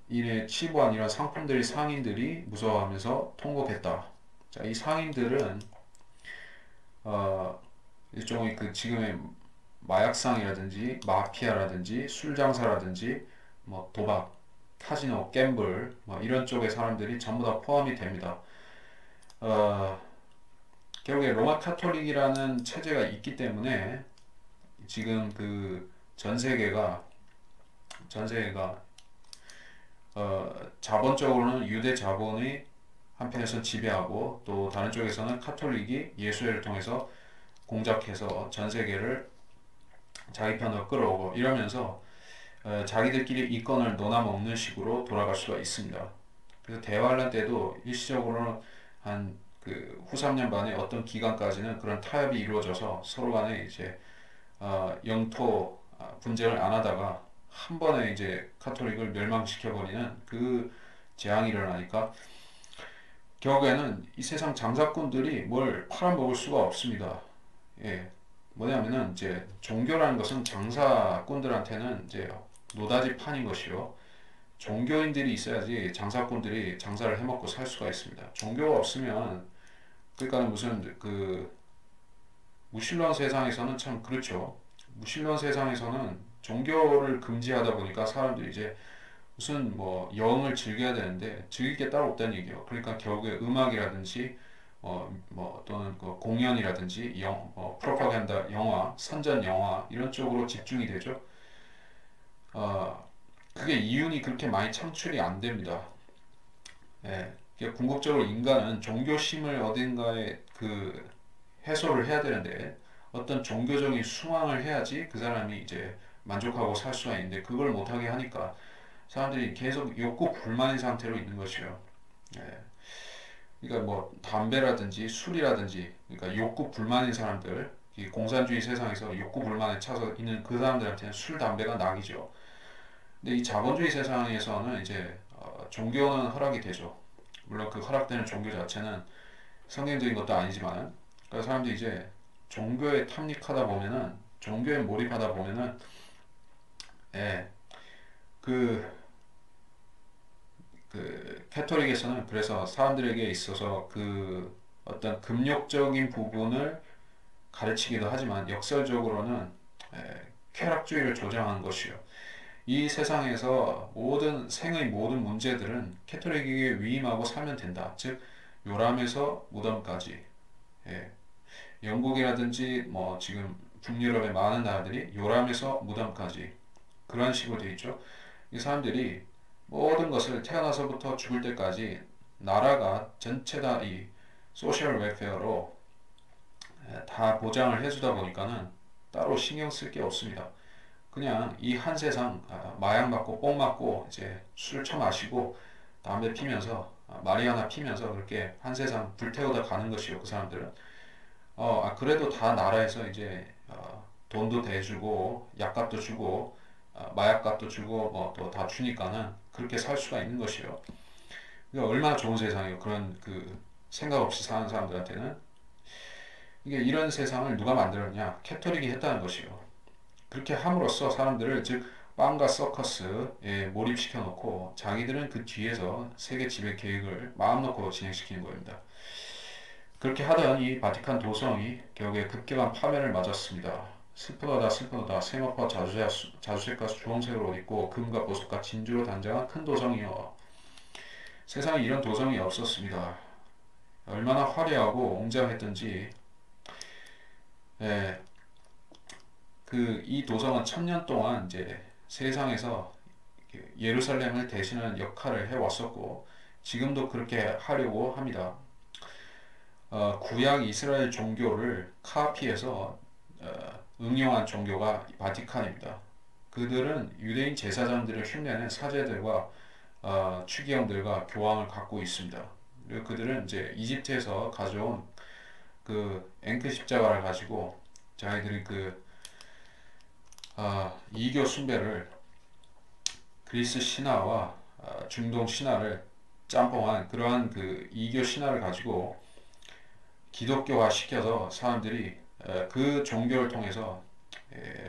인해 치부한 이런 상품들이 상인들이 무서워하면서 통곡했다. 자, 이 상인들은 일종의 그 지금의 마약상이라든지 마피아라든지 술 장사라든지 뭐 도박, 카지노, 갬블 뭐 이런 쪽의 사람들이 전부 다 포함이 됩니다. 어, 결국에 로마 카톨릭이라는 체제가 있기 때문에 지금 그 전 세계가 자본적으로는 유대 자본이 한편에서는 지배하고 또 다른 쪽에서는 카톨릭이 예수회를 통해서 공작해서 전 세계를 자기 편으로 끌어오고 이러면서 자기들끼리 이권을 논아먹는 식으로 돌아갈 수가 있습니다. 그래서 대환란 때도 일시적으로는 한 그 후 3년 반의 어떤 기간까지는 그런 타협이 이루어져서 서로 간에 이제 영토 분쟁을 안 하다가 한 번에 이제 카톨릭을 멸망시켜버리는 그 재앙이 일어나니까 결국에는 이 세상 장사꾼들이 뭘 팔아먹을 수가 없습니다. 예, 뭐냐면은 이제 종교라는 것은 장사꾼들한테는 이제 노다지 판인 것이요. 종교인들이 있어야지 장사꾼들이 장사를 해먹고 살 수가 있습니다. 종교가 없으면 그러니까 무슨 그 무신론 세상에서는 참 그렇죠. 무신론 세상에서는 종교를 금지하다 보니까 사람들이 이제 무슨 뭐 영을 즐겨야 되는데 즐길 게 따로 없다는 얘기예요. 그러니까 결국에 음악이라든지 뭐 또는 그 공연이라든지 프로파간다 영화, 선전 영화 이런 쪽으로 집중이 되죠. 어, 그게 이윤이 그렇게 많이 창출이 안 됩니다. 예. 그러니까 궁극적으로 인간은 종교심을 어딘가에 그 해소를 해야 되는데 어떤 종교적인 순환을 해야지 그 사람이 이제 만족하고 살 수가 있는데 그걸 못하게 하니까 사람들이 계속 욕구 불만인 상태로 있는 것이요. 예. 그러니까 뭐 담배라든지 술이라든지 그러니까 욕구 불만인 사람들 이 공산주의 세상에서 욕구 불만에 차서 있는 그 사람들한테는 술 담배가 낙이죠. 근데 이 자본주의 세상에서는 이제 종교는 허락이 되죠. 물론 그 허락되는 종교 자체는 성경적인 것도 아니지만 그러니까 사람들이 이제 종교에 탐닉하다 보면은 종교에 몰입하다 보면은 예, 그, 그 캐톨릭에서는 그래서 사람들에게 있어서 그 어떤 금욕적인 부분을 가르치기도 하지만 역설적으로는 쾌락주의를 조장한 것이요. 이 세상에서 생의 모든 문제들은 캐톨릭에게 위임하고 살면 된다. 즉 요람에서 무덤까지. 예. 영국이라든지 뭐 지금 북유럽의 많은 나라들이 요람에서 무덤까지 그런 식으로 돼 있죠. 이 사람들이 모든 것을 태어나서부터 죽을 때까지 나라가 전체 다 이 소셜 웰페어로 다 보장을 해주다 보니까는 따로 신경 쓸 게 없습니다. 그냥 이 한 세상 마약 맞고 뽕 맞고 이제 술 처마시고 담배 피면서 마리아나 피면서 그렇게 한 세상 불태우다 가는 것이요. 그 사람들은 그래도 다 나라에서 이제 돈도 대주고 약값도 주고 마약값도 주고 뭐 또 다 주니까는 그렇게 살 수가 있는 것이요. 그러니까 얼마나 좋은 세상이에요. 그런 그 생각 없이 사는 사람들한테는 이게 이런 세상을 누가 만들었냐? 캐톨릭이 했다는 것이요. 그렇게 함으로써 사람들을 즉 빵과 서커스에 몰입시켜 놓고 자기들은 그 뒤에서 세계 지배 계획을 마음 놓고 진행시키는 겁니다. 그렇게 하던 이 바티칸 도성이 결국에 급격한 파멸을 맞았습니다. 슬프도다 슬프도다 세마포 자주색과 주홍색을 옷 입고 금과 보석과 진주로 단장한 큰 도성이여 세상에 이런 도성이 없었습니다. 얼마나 화려하고 웅장했던지 예, 이 도성은 1000년 동안 이제 세상에서 예루살렘을 대신하는 역할을 해왔었고 지금도 그렇게 하려고 합니다. 구약 이스라엘 종교를 카피해서 응용한 종교가 바티칸입니다. 그들은 유대인 제사장들을 흉내낸 사제들과 추기경들과 교황을 갖고 있습니다. 그리고 그들은 이제 이집트에서 가져온 그 앵크 십자가를 가지고 자기들이 이교 숭배를 그리스 신화와 중동 신화를 짬뽕한 그러한 그 이교 신화를 가지고 기독교화 시켜서 사람들이 그 종교를 통해서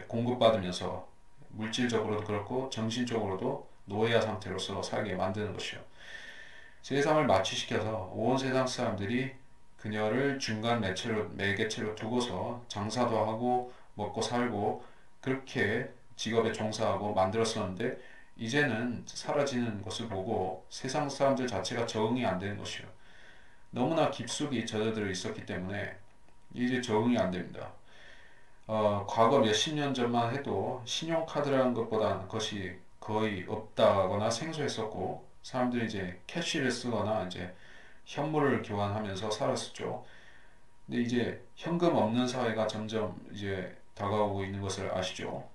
공급받으면서 물질적으로도 그렇고 정신적으로도 노예화 상태로서 살게 만드는 것이요. 세상을 마취시켜서 온 세상 사람들이 그녀를 중간 매개체로 두고서 장사도 하고 먹고 살고 그렇게 직업에 종사하고 만들었었는데 이제는 사라지는 것을 보고 세상 사람들 자체가 적응이 안 되는 것이요. 너무나 깊숙이 젖어들어 있었기 때문에 이제 적응이 안 됩니다. 과거 몇십 년 전만 해도 신용카드라는 것보다는 것이 거의 없다거나 생소했었고 사람들이 이제 캐시를 쓰거나 이제 현물을 교환하면서 살았었죠. 근데 이제 현금 없는 사회가 점점 이제 다가오고 있는 것을 아시죠?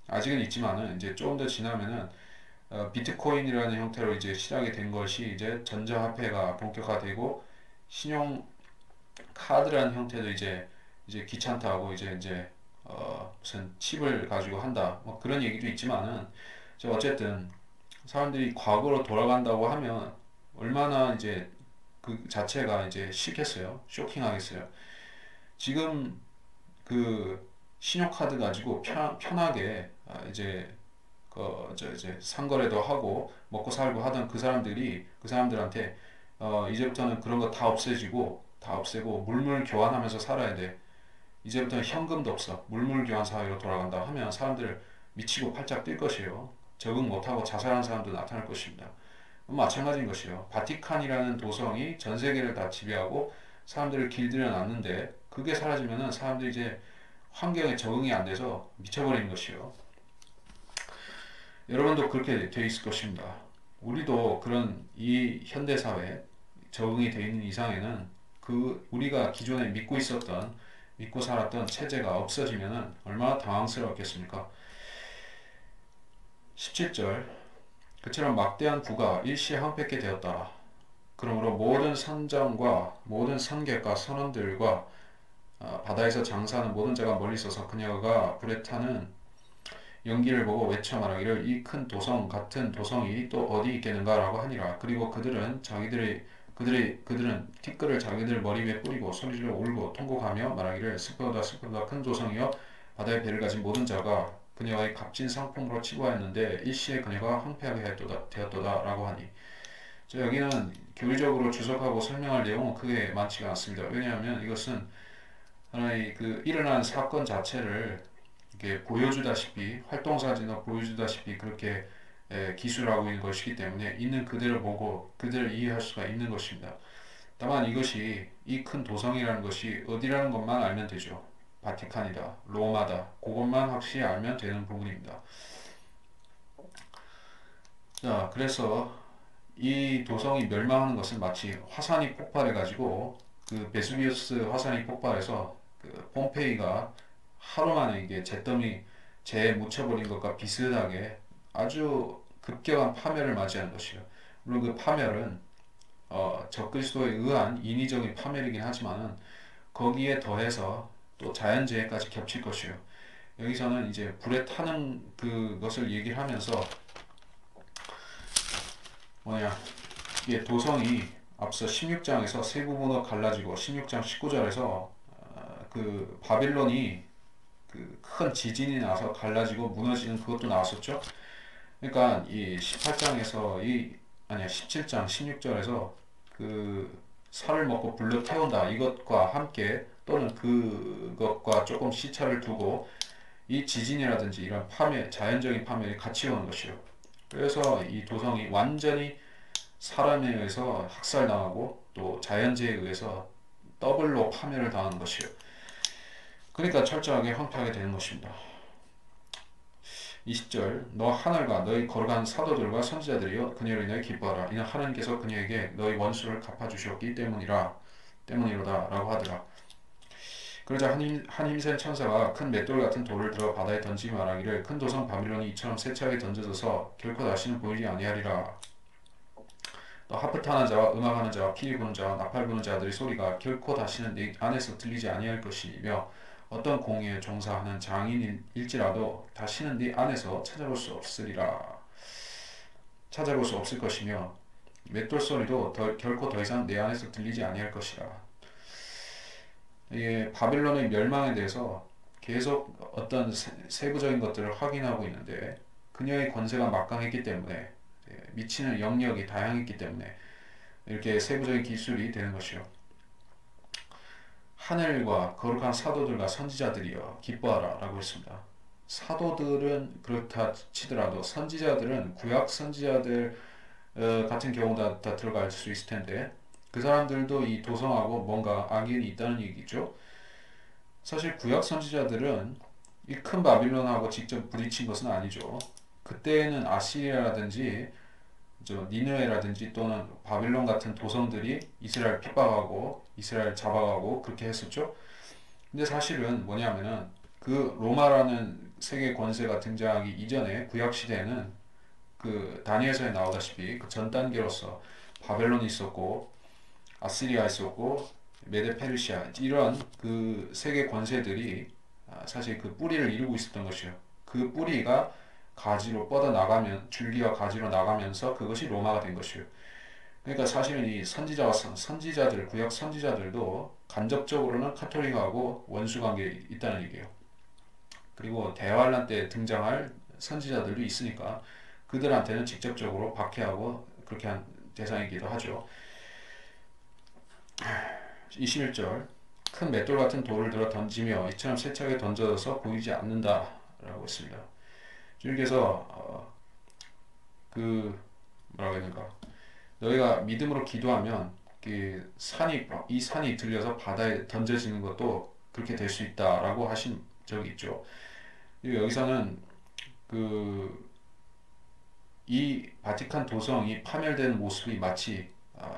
아직은 있지만은 이제 조금 더 지나면은 비트코인이라는 형태로 이제 시작이 된 것이 이제 전자화폐가 본격화되고 신용 카드라는 형태도 이제 귀찮다고 이제 무슨 칩을 가지고 한다 뭐 그런 얘기도 있지만은 어쨌든 사람들이 과거로 돌아간다고 하면 얼마나 이제 그 자체가 이제 싫겠어요. 쇼킹하겠어요. 지금 그 신용카드 가지고 편하게 이제 상거래도 하고 먹고 살고 하던 그 사람들한테 이제부터는 그런 거 다 없애지고 다 없애고 물물 교환하면서 살아야 돼. 이제부터는 현금도 없어. 물물 교환 사회로 돌아간다 하면 사람들 미치고 팔짝 뛸 것이에요. 적응 못하고 자살하는 사람도 나타날 것입니다. 마찬가지인 것이에요. 바티칸이라는 도성이 전 세계를 다 지배하고 사람들을 길들여 놨는데 그게 사라지면은 사람들이 이제 환경에 적응이 안 돼서 미쳐버리는 것이요. 여러분도 그렇게 돼 있을 것입니다. 우리도 그런 이 현대 사회에 적응이 돼 있는 이상에는 우리가 기존에 믿고 살았던 체제가 없어지면은 얼마나 당황스러웠겠습니까? 17절 그처럼 막대한 부가 일시에 항폐케 되었다. 그러므로 모든 선장과 모든 선객과 선원들과 바다에서 장사하는 모든 자가 멀리 있어서 그녀가 불에 타는 연기를 보고 외쳐 말하기를 이 큰 도성 같은 도성이 또 어디 있겠는가 라고 하니라. 그리고 그들은 티끌을 자기들 머리 위에 뿌리고 소리질러 울고 통곡하며 말하기를 슬프도다 큰 도성이여 바다에 배를 가진 모든 자가 그녀의 값진 상품으로 치부하였는데 일시에 그녀가 황폐하게 되었도다 라고 하니 여기는 교리적으로 주석하고 설명할 내용은 크게 많지가 않습니다. 왜냐하면 이것은 하나의 일어난 사건 자체를 이렇게 보여주다시피 활동사진으로 보여주다시피 그렇게 기술하고 있는 것이기 때문에 있는 그대로 보고 그대로 이해할 수가 있는 것입니다. 다만 이것이 이 큰 도성이라는 것이 어디라는 것만 알면 되죠. 바티칸이다, 로마다, 그것만 확실히 알면 되는 부분입니다. 자, 그래서 이 도성이 멸망하는 것은 마치 화산이 폭발해가지고 그 베수비우스 화산이 폭발해서 폼페이가 하루 만에 이게 재에 묻혀버린 것과 비슷하게 아주 급격한 파멸을 맞이하는 것이요. 물론 그 파멸은 적그리스도에 의한 인위적인 파멸이긴 하지만은 거기에 더해서 또 자연재해까지 겹칠 것이요. 여기서는 이제 불에 타는 그것을 얘기를 하면서 이게 도성이 앞서 16장에서 세 부분으로 갈라지고 16장 19절에서 바빌론이 큰 지진이 나서 갈라지고 무너지는 그것도 나왔었죠. 그러니까 이 18장에서 17장 16절에서 살을 먹고 불로 태운다 이것과 함께 또는 그것과 조금 시차를 두고 이 지진이라든지 이런 자연적인 파멸이 같이 오는 것이요. 그래서 이 도성이 완전히 사람에 의해서 학살당하고 또 자연재해에 의해서 더블로 파멸을 당하는 것이요. 그러니까 철저하게 황폐하게 되는 것입니다. 20절 너 하늘과 너희 거룩한 사도들과 선지자들이여 그녀로 인하여 기뻐하라. 이는 하나님께서 그녀에게 너희 원수를 갚아주셨기 때문이로다 라고 하더라. 그러자 한 힘센 천사가 큰 맷돌 같은 돌을 들어 바다에 던지며 말하기를 큰 도성 바빌론이 이처럼 세차게 던져져서 결코 다시는 보이지 아니하리라. 또 하프 타는 자와 음악하는 자와 피리 부는 자와 나팔 부는 자들의 소리가 결코 다시는 네 안에서 들리지 아니할 것이며 어떤 공예에 종사하는 장인일지라도 다시는 네 안에서 찾아볼 수 없을 것이며 맷돌 소리도 결코 더 이상 내 안에서 들리지 아니할 것이라. 이게 바빌론의 멸망에 대해서 계속 어떤 세부적인 것들을 확인하고 있는데 그녀의 권세가 막강했기 때문에 미치는 영역이 다양했기 때문에 이렇게 세부적인 기술이 되는 것이요. 하늘과 거룩한 사도들과 선지자들이여 기뻐하라 라고 했습니다. 사도들은 그렇다 치더라도 선지자들은 구약 선지자들 같은 경우도 다 들어갈 수 있을 텐데 그 사람들도 이 도성하고 뭔가 악연이 있다는 얘기죠. 사실 구약 선지자들은 이 큰 바빌론하고 직접 부딪힌 것은 아니죠. 그때는 아시리아라든지 니느웨라든지 또는 바빌론 같은 도성들이 이스라엘 핍박하고 이스라엘 잡아가고 그렇게 했었죠. 근데 사실은 뭐냐면은 그 로마라는 세계 권세가 등장하기 이전에 구약 시대에는 그 다니엘서에 나오다시피 그 전 단계로서 바벨론이 있었고 아시리아 있었고 메데 페르시아 이런 그 세계 권세들이 사실 그 뿌리를 이루고 있었던 것이요. 그 뿌리가 가지로 뻗어 나가면 줄기와 가지로 나가면서 그것이 로마가 된 것이요. 그러니까 사실은 이 선지자들 구약 선지자들도 간접적으로는 카톨릭하고 원수 관계에 있다는 얘기예요. 그리고 대환란 때 등장할 선지자들도 있으니까 그들한테는 직접적으로 박해하고 그렇게 한 대상이기도 하죠. 21절 큰 맷돌 같은 돌을 들어 던지며 이처럼 세차게 던져서 보이지 않는다 라고 했습니다. 주님께서 그 뭐라고 해야 되는가 너희가 믿음으로 기도하면 이 산이 들려서 바다에 던져지는 것도 그렇게 될 수 있다라고 하신 적이 있죠. 여기서는 이 바티칸 도성이 파멸되는 모습이 마치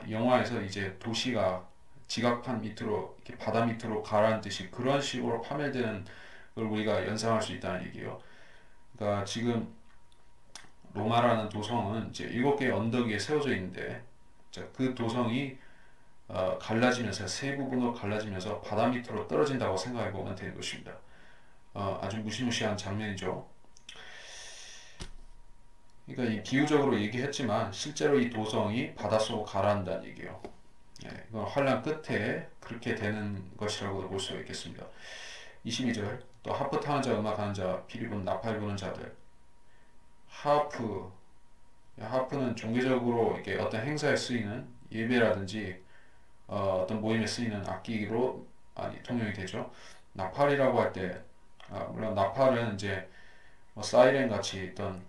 영화에서 이제 도시가 지각판 밑으로 이렇게 바다 밑으로 가라앉듯이 그런 식으로 파멸되는 걸 우리가 연상할 수 있다는 얘기예요. 그러니까 지금 로마라는 도성은 이제 7개의 언덕 위에 세워져 있는데 그 도성이 갈라지면서 세 부분으로 갈라지면서 바다 밑으로 떨어진다고 생각해 보면 되는 것입니다. 아주 무시무시한 장면이죠. 그러니까 이 비유적으로 얘기했지만 실제로 이 도성이 바닷속으로 가라앉는다는 얘기예요. 이건 환란 끝에 그렇게 되는 것이라고 볼 수 있겠습니다. 22절 또 하프 타는 자, 음악하는 자, 피리 부는 나팔 부는 자들. 하프는 종교적으로 이렇게 어떤 행사에 쓰이는 예배라든지 어떤 모임에 쓰이는 악기로 통용이 되죠. 나팔이라고 할 때 물론 나팔은 이제 사이렌 같이 어떤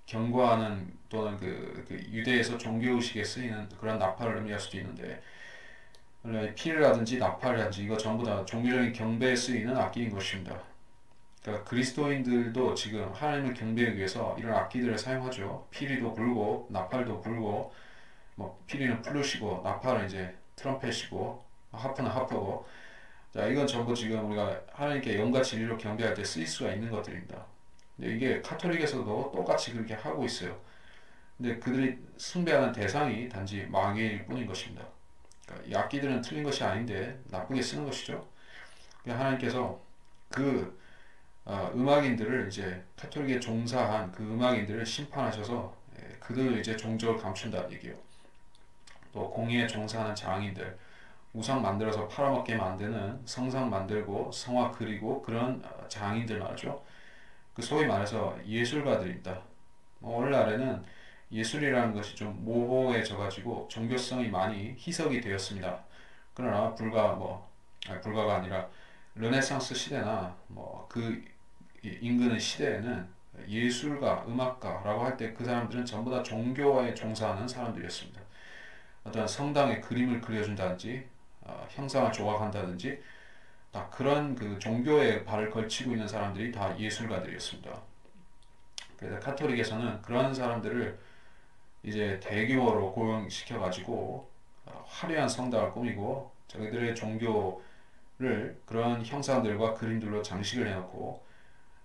경고하는 또는 그 유대에서 종교의식에 쓰이는 그런 나팔을 의미할 수도 있는데 원래 피리라든지 나팔이라든지 이거 전부 다 종교적인 경배에 쓰이는 악기인 것입니다. 그러니까 그리스도인들도 지금 하나님을 경배하기 위해서 이런 악기들을 사용하죠. 피리도 불고 나팔도 불고 뭐 피리는 플룻이고 나팔은 이제 트럼펫이고 하프는 하프고 자 이건 전부 지금 우리가 하나님께 영과 진리로 경배할 때 쓰일 수가 있는 것들입니다. 근데 이게 카톨릭에서도 똑같이 그렇게 하고 있어요. 근데 그들이 숭배하는 대상이 단지 마귀일 뿐인 것입니다. 그러니까 이 악기들은 틀린 것이 아닌데 나쁘게 쓰는 것이죠. 하나님께서 그 음악인들을 이제 카톨릭에 종사한 그 음악인들을 심판하셔서 그들을 이제 종적을 감춘다는 얘기예요. 또 공예에 종사하는 장인들 우상 만들어서 팔아먹게 만드는 성상 만들고 성화 그리고 그런 장인들 말이죠. 그 소위 말해서 예술가들입니다. 오늘날에는 예술이라는 것이 좀 모호해져 가지고 종교성이 많이 희석이 되었습니다. 그러나 불가가 아니라 르네상스 시대나 그 인근의 시대에는 예술가, 음악가라고 할 때 그 사람들은 전부 다 종교에 종사하는 사람들이었습니다. 어떤 성당에 그림을 그려준다든지 형상을 조각한다든지 다 그런 그 종교에 발을 걸치고 있는 사람들이 다 예술가들이었습니다. 그래서 카톨릭에서는 그런 사람들을 이제 대규모로 고용시켜 가지고 화려한 성당을 꾸미고 자기들의 종교를 그런 형상들과 그림들로 장식을 해놓고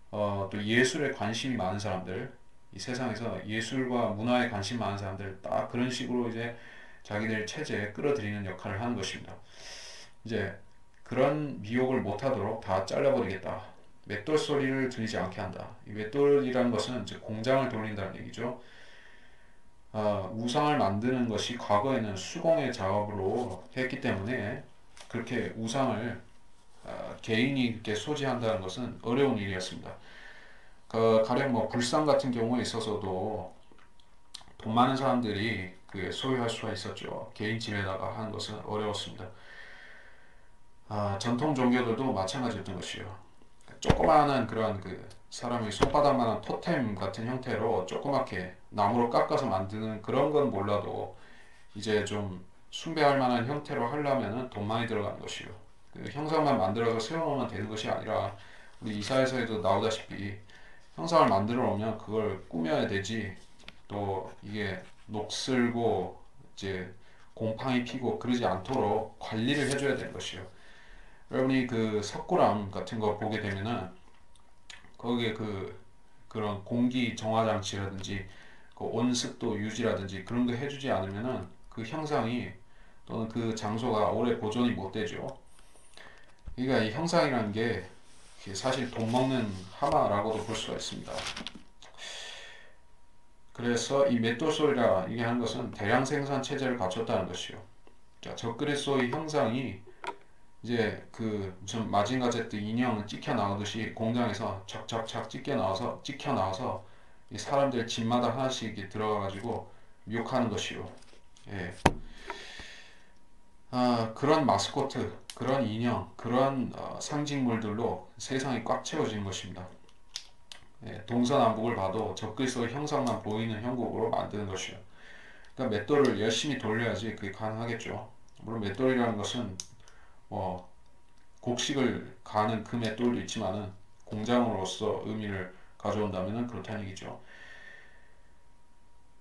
또 예술에 관심이 많은 사람들, 이 세상에서 예술과 문화에 관심 많은 사람들 딱 그런 식으로 이제 자기들 체제에 끌어들이는 역할을 하는 것입니다. 이제 그런 미혹을 못하도록 다 잘라버리겠다. 맷돌 소리를 들리지 않게 한다. 이 맷돌이라는 것은 이제 공장을 돌린다는 얘기죠. 우상을 만드는 것이 과거에는 수공의 작업으로 했기 때문에 그렇게 우상을 개인이 이렇게 소지한다는 것은 어려운 일이었습니다. 가령 뭐 불상 같은 경우에 있어서도 돈 많은 사람들이 그 소유할 수가 있었죠. 개인 집에다가 하는 것은 어려웠습니다. 전통 종교들도 마찬가지였던 것이요. 조그마한 그런 그 사람의 손바닥만한 토템 같은 형태로 조그맣게 나무로 깎아서 만드는 그런 건 몰라도 이제 좀 숭배할 만한 형태로 하려면은 돈 많이 들어가는 것이요. 그 형상만 만들어서 세워놓으면 되는 것이 아니라 우리 이사에서도 나오다시피 형상을 만들어 놓으면 그걸 꾸며야 되지. 또 이게 녹슬고 이제 곰팡이 피고 그러지 않도록 관리를 해줘야 되는 것이요. 여러분이 그 석굴암 같은 거 보게 되면은 거기에 그런 공기 정화 장치라든지 그 온습도 유지라든지 그런 거 해주지 않으면은 그 형상이 또는 그 장소가 오래 보존이 못 되죠. 그러니까 이 형상이라는 게 사실 돈 먹는 하마라고도 볼 수가 있습니다. 그래서 이 맷돌소리라 이게 하는 것은 대량 생산 체제를 갖췄다는 것이요. 자, 적그리스도의 형상이 이제 그 무슨 마징가제트 인형 찍혀 나오듯이 공장에서 착착착 찍혀 나와서 이 사람들 집마다 하나씩 이렇게 들어가가지고 미혹하는 것이요. 예. 그런 마스코트, 그런 인형, 그런 상징물들로 세상이 꽉 채워지는 것입니다. 예, 동서남북을 봐도 적그리스도의 형상만 보이는 형국으로 만드는 것이요. 그러니까 맷돌을 열심히 돌려야지 그게 가능하겠죠. 물론 맷돌이라는 것은 뭐 곡식을 가는 그 맷돌도 있지만은 공장으로서 의미를 가져온다면은 그렇다는 얘기죠.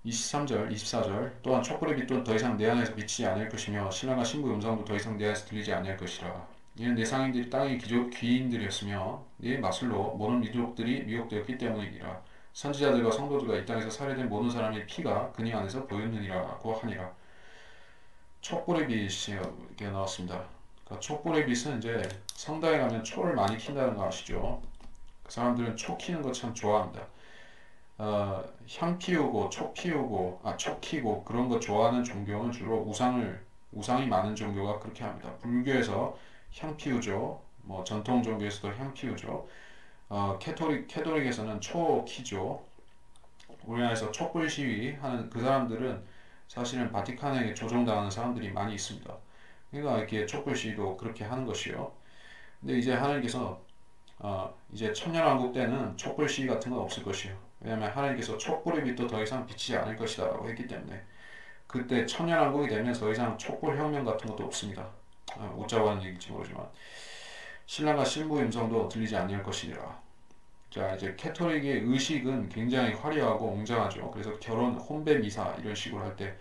23절, 24절 또한 촛불의 빛도 더 이상 내 안에서 비치지 않을 것이며 신랑과 신부 음성도 더 이상 내 안에서 들리지 않을 것이라. 이는 내 상인들이 땅의 귀인들이었으며 네 마술로 모든 민족들이 미혹되었기 때문이니라. 선지자들과 성도들과 이 땅에서 살해된 모든 사람의 피가 그녀 안에서 보였느니라고 하니라. 촛불의 빛이 이렇게 나왔습니다. 그러니까 촛불의 빛은 이제 성당에 가면 초를 많이 킨다는 거 아시죠? 그 사람들은 초 키는 거 참 좋아합니다. 향 피우고 초 키고 그런 거 좋아하는 종교는 주로 우상이 많은 종교가 그렇게 합니다. 불교에서 향 피우죠. 뭐 전통 종교에서도 향 피우죠. 캐톨릭에서는 초 키죠. 우리나라에서 촛불 시위 하는 그 사람들은 사실은 바티칸에게 조종당하는 사람들이 많이 있습니다. 그러니까 이렇게 촛불 시위도 그렇게 하는 것이요. 근데 이제 하나님께서 이제 천년왕국 때는 촛불 시위 같은 건 없을 것이요. 왜냐하면 하나님께서 촛불의 빛도 더 이상 비치지 않을 것이다 라고 했기 때문에 그때 천년왕국이 되면 더 이상 촛불 혁명 같은 것도 없습니다. 웃자고 하는 얘기인지 모르지만 신랑과 신부의 음성도 들리지 아니할 것이니라. 자, 이제 캐톨릭의 의식은 굉장히 화려하고 웅장하죠. 그래서 결혼 혼배 미사 이런 식으로 할 때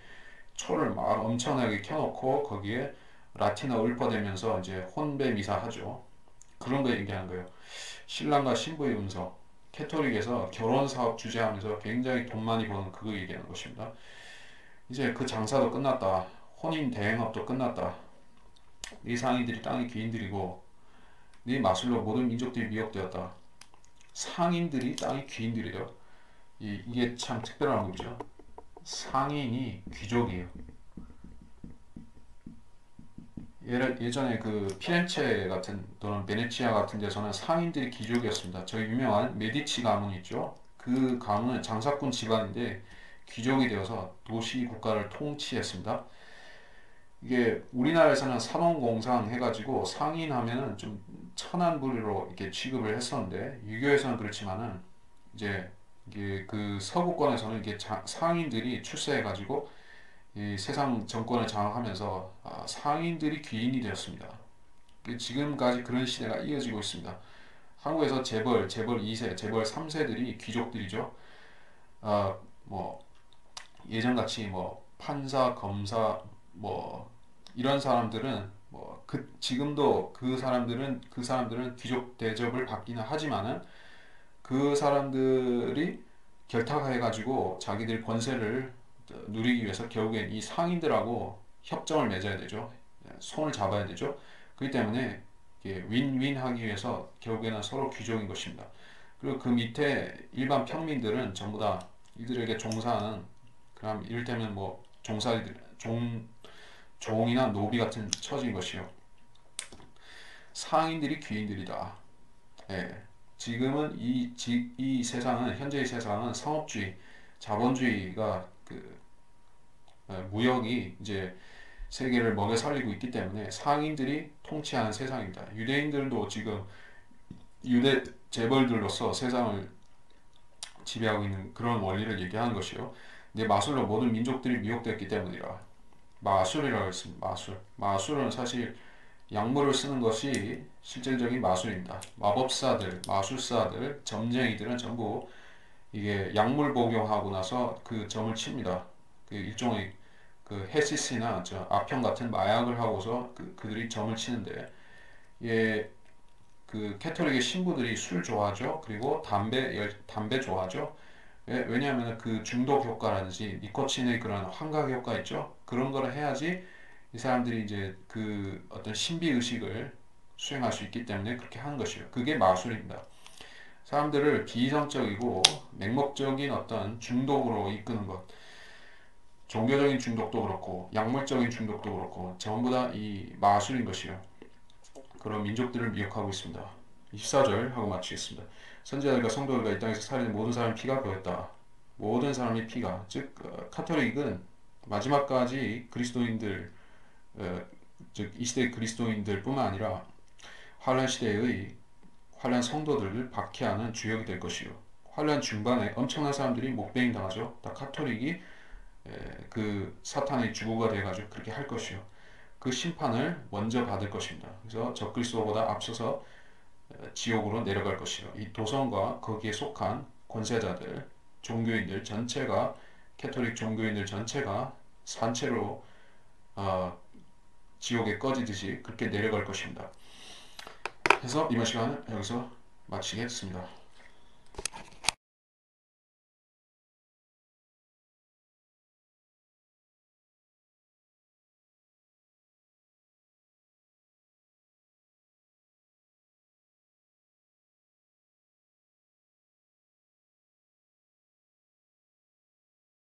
초를 막 엄청나게 켜놓고 거기에 라틴어 읊어대면서 이제 혼배 미사 하죠. 그런 거 얘기하는 거예요. 신랑과 신부의 음성. 캐톨릭에서 결혼 사업 주재하면서 굉장히 돈 많이 버는 그거 얘기하는 것입니다. 이제 그 장사도 끝났다. 혼인 대행업도 끝났다. 네 상인들이 땅의 귀인들이고 네 마술로 모든 민족들이 미혹되었다. 상인들이 땅의 귀인들이래요. 이게 참 특별한 거죠. 상인이 귀족이에요. 예전에 그 피렌체 같은 또는 베네치아 같은 데서는 상인들이 귀족이었습니다. 저희 유명한 메디치 가문 있죠. 그 가문은 장사꾼 집안인데 귀족이 되어서 도시 국가를 통치했습니다. 이게 우리나라에서는 산업공상 해가지고 상인 하면은 좀 천한 부류로 이렇게 취급을 했었는데 유교에서는 그렇지만은 이제 이게 그 서구권에서는 이게 상인들이 출세해가지고 이 세상 정권을 장악하면서 상인들이 귀인이 되었습니다. 지금까지 그런 시대가 이어지고 있습니다. 한국에서 재벌 2세, 재벌 3세들이 귀족들이죠. 뭐 예전같이 뭐 판사, 검사 뭐 이런 사람들은 지금도 그 사람들은 귀족 대접을 받기는 하지만은 그 사람들이 결탁해가지고 자기들 권세를 누리기 위해서 결국엔 이 상인들하고 협정을 맺어야 되죠. 손을 잡아야 되죠. 그렇기 때문에 이게 윈윈 하기 위해서 결국에는 서로 귀족인 것입니다. 그리고 그 밑에 일반 평민들은 전부 다 이들에게 종사하는, 그럼 이를테면 뭐 종살이들, 종이나 노비 같은 처지인 것이요. 상인들이 귀인들이다. 예. 지금은 이 세상은, 현재의 세상은 상업주의, 자본주의가 무역이 이제 세계를 먹여 살리고 있기 때문에 상인들이 통치하는 세상입니다. 유대인들도 지금 유대 재벌들로서 세상을 지배하고 있는 그런 원리를 얘기하는 것이요. 근데 마술로 모든 민족들이 미혹됐기 때문이라 마술이라고 했습니다. 마술은 사실 약물을 쓰는 것이 실질적인 마술입니다. 마법사들, 마술사들, 점쟁이들은 전부 이게 약물 복용하고 나서 그 점을 칩니다. 그 일종의 그 헤시스나 저 아편 같은 마약을 하고서 그들이 점을 치는데, 예, 그 캐톨릭의 신부들이 술 좋아하죠. 그리고 담배 좋아하죠. 왜냐하면 그 중독 효과라든지 니코틴의 그런 환각 효과 있죠. 그런 거를 해야지 이 사람들이 이제 그 어떤 신비 의식을 수행할 수 있기 때문에 그렇게 하는 것이에요. 그게 마술입니다. 사람들을 비이성적이고 맹목적인 어떤 중독으로 이끄는 것, 종교적인 중독도 그렇고 약물적인 중독도 그렇고 전부 다 이 마술인 것이요. 그런 민족들을 미혹하고 있습니다. 24절 하고 마치겠습니다. 선지자들과 성도들과 이 땅에서 살리는 모든 사람의 피가 보였다. 모든 사람의 피가, 즉 카톨릭은 마지막까지 그리스도인들, 즉 이 시대 그리스도인들 뿐만 아니라 환란 시대의 환란 성도들을 박해하는 주역이 될 것이요. 환란 중반에 엄청난 사람들이 목베임 당하죠. 다 카톨릭이 그 사탄의 주구가 돼가지고 그렇게 할 것이요. 그 심판을 먼저 받을 것입니다. 그래서 적그리스도보다 앞서서 지옥으로 내려갈 것이요. 이 도성과 거기에 속한 권세자들, 종교인들 전체가, 캐톨릭 종교인들 전체가 산채로 어, 지옥에 꺼지듯이 그렇게 내려갈 것입니다. 그래서 이번 시간은 여기서 마치겠습니다.